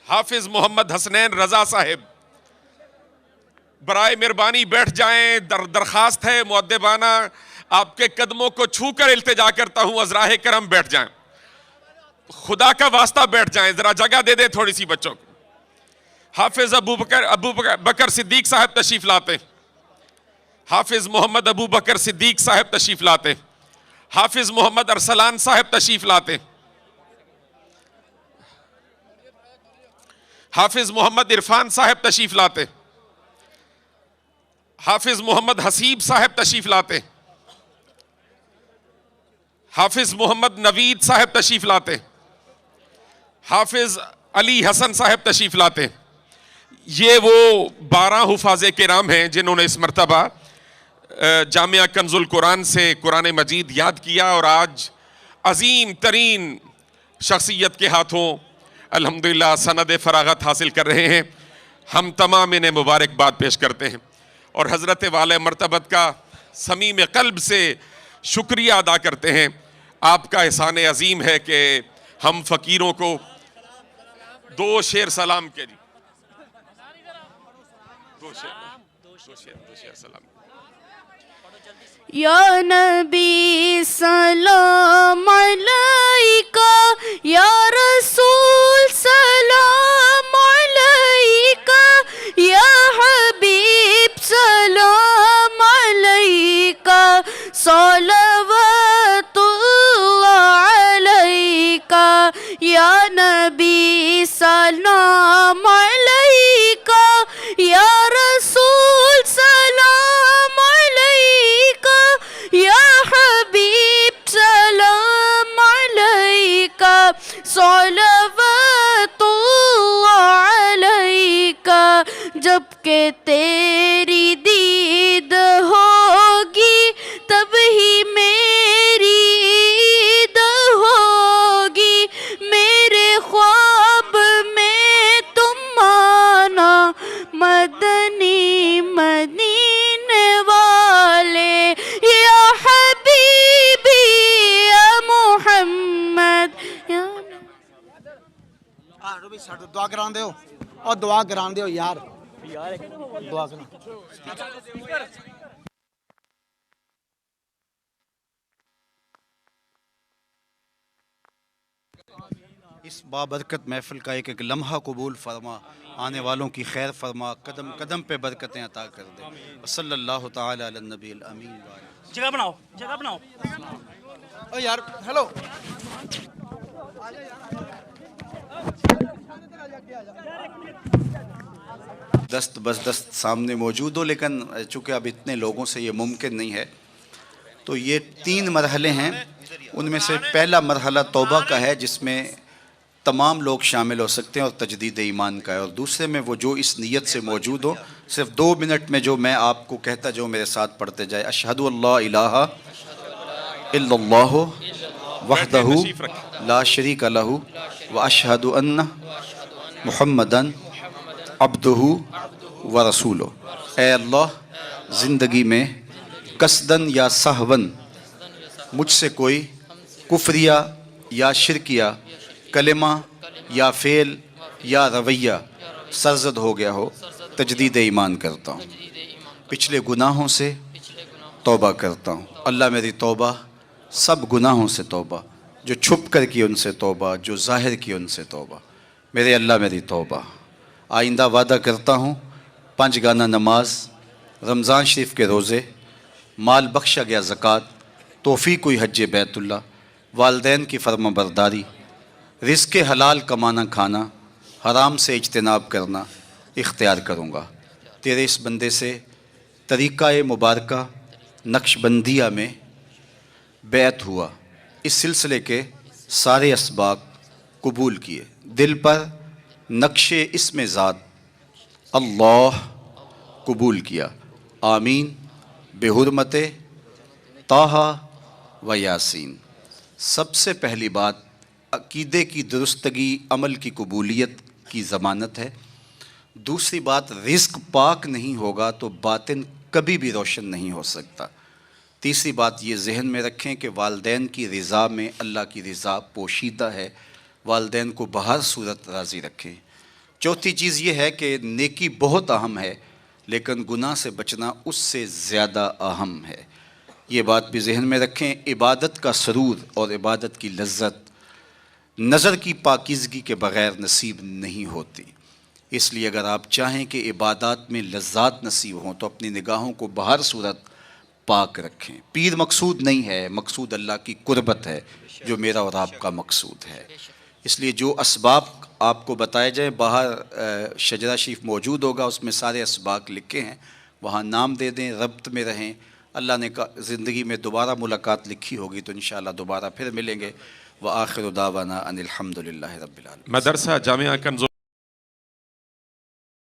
حافظ محمد حسنین رضا صاحب برائے مہربانی بیٹھ جائیں۔ درخواست ہے مؤدبانہ، آپ کے قدموں کو چھو کر التجا کرتا ہوں، عذراہ کرم بیٹھ جائیں، خدا کا واسطہ بیٹھ جائیں، ذرا جگہ دے دیں تھوڑی سی بچوں کو۔ حافظ ابو بکر صدیق صاحب تشریف لاتے ہیں، حافظ محمد ابو بکر صدیق صاحب تشریف لاتے ہیں، حافظ محمد ارسلان صاحب تشریف لاتے ہیں، حافظ محمد عرفان صاحب تشریف لاتے ہیں، حافظ محمد حسیب صاحب تشریف لاتے ہیں، حافظ محمد نوید صاحب تشریف لاتے ہیں، حافظ علی حسن صاحب تشریف لاتے ہیں۔ یہ وہ 12 حفاظ کرام ہیں جنہوں نے اس مرتبہ جامعہ کنز القرآن سے قرآن مجید یاد کیا اور آج عظیم ترین شخصیت کے ہاتھوں الحمدللہ سند فراغت حاصل کر رہے ہیں۔ ہم تمام انہیں مبارکباد پیش کرتے ہیں اور حضرت والے مرتبت کا صمیم قلب سے شکریہ ادا کرتے ہیں۔ آپ کا احسان عظیم ہے کہ ہم فقیروں کو 2 شعر سلام کے جی 2 شعر سلام۔ یا نبی سلام علیکہ، یا رسول سلام علیکہ، یا حبیب سلام علیکہ، صلوات اللہ علیکہ، یا نبی سلام علیکہ، یا رسول سلام علیکہ، یا حبیب سلام علیکہ، صلوات اللہ علیکہ۔ جب کہ تیری دید ہوگی تب ہی میری عید ہوگی، میرے خواب میں تم آنا مدنی مدینے والے، یا حبیبی یا محمد یا روبی ساڈ دعا کران دیو اور دعا کران دیو یار دعا کرنا۔ اس بابرکت محفل کا ایک لمحہ قبول فرما، آنے والوں کی خیر فرما، قدم قدم پہ برکتیں عطا کر دے۔ صلی اللہ تعالی علی النبی الامین۔ جگہ بناؤ جگہ بناؤ۔ او یار ہیلو دست بس دست سامنے موجود ہو، لیکن چونکہ اب اتنے لوگوں سے یہ ممکن نہیں ہے، تو یہ 3 مرحلے ہیں. ان میں سے پہلا مرحلہ توبہ کا ہے، جس میں تمام لوگ شامل ہو سکتے ہیں، اور تجدید ایمان کا ہے. اور دوسرے میں وہ جو اس نیت سے موجود ہو، صرف 2 منٹ میں جو میں آپ کو کہتا جو میرے ساتھ پڑھتے جائے. اشہد اللہ الہ الا اللہ وحدہ لا شریک لہ واشہد ان محمدن عبدہ ورسولہ. اے اللہ، زندگی میں قصدن یا سہون مجھ سے کوئی کفریہ یا شرکیہ کلمہ یا فعل یا رویہ سرزد ہو گیا ہو، تجدید ایمان کرتا ہوں. پچھلے گناہوں سے توبہ کرتا ہوں. اللہ میری توبہ، سب گناہوں سے توبہ، جو چھپ کر کی ان سے توبہ، جو ظاہر کی ان سے توبہ. میرے اللہ میری توبہ. آئندہ وعدہ کرتا ہوں 5 گانہ نماز، رمضان شریف کے روزے، مال بخشا گیا زکوٰۃ، توفیق ہوئی حج بیت اللہ، والدین کی فرما برداری، رزق حلال کمانا کھانا، حرام سے اجتناب کرنا اختیار کروں گا. تیرے اس بندے سے طریقہ مبارکہ نقش بندیہ میں بیعت ہوا، اس سلسلے کے سارے اسباق قبول کیے، دل پر نقش اسم ذات اللہ قبول کیا. آمین بحرمت طٰہٰ و یاسین. سب سے پہلی بات عقیدے کی درستگی، عمل کی قبولیت کی ضمانت ہے. دوسری بات، رزق پاک نہیں ہوگا تو باطن کبھی بھی روشن نہیں ہو سکتا. تیسری بات یہ ذہن میں رکھیں کہ والدین کی رضا میں اللہ کی رضا پوشیدہ ہے، والدین کو بہر صورت راضی رکھیں. چوتھی چیز یہ ہے کہ نیکی بہت اہم ہے، لیکن گناہ سے بچنا اس سے زیادہ اہم ہے. یہ بات بھی ذہن میں رکھیں. عبادت کا سرور اور عبادت کی لذت نظر کی پاکیزگی کے بغیر نصیب نہیں ہوتی. اس لیے اگر آپ چاہیں کہ عبادات میں لذات نصیب ہوں تو اپنی نگاہوں کو بہر صورت پاک رکھیں. پیر مقصود نہیں ہے، مقصود اللہ کی قربت ہے، جو میرا اور آپ کا مقصود ہے. اس لیے جو اسباب آپ کو بتائے جائیں، باہر شجرہ شریف موجود ہوگا، اس میں سارے اسباق لکھے ہیں، وہاں نام دے دیں، ربط میں رہیں. اللہ نے زندگی میں دوبارہ ملاقات لکھی ہوگی تو انشاءاللہ دوبارہ پھر ملیں گے. وآخر دعوانا ان الحمد للہ رب العالمین. مدرسہ جامعہ کنز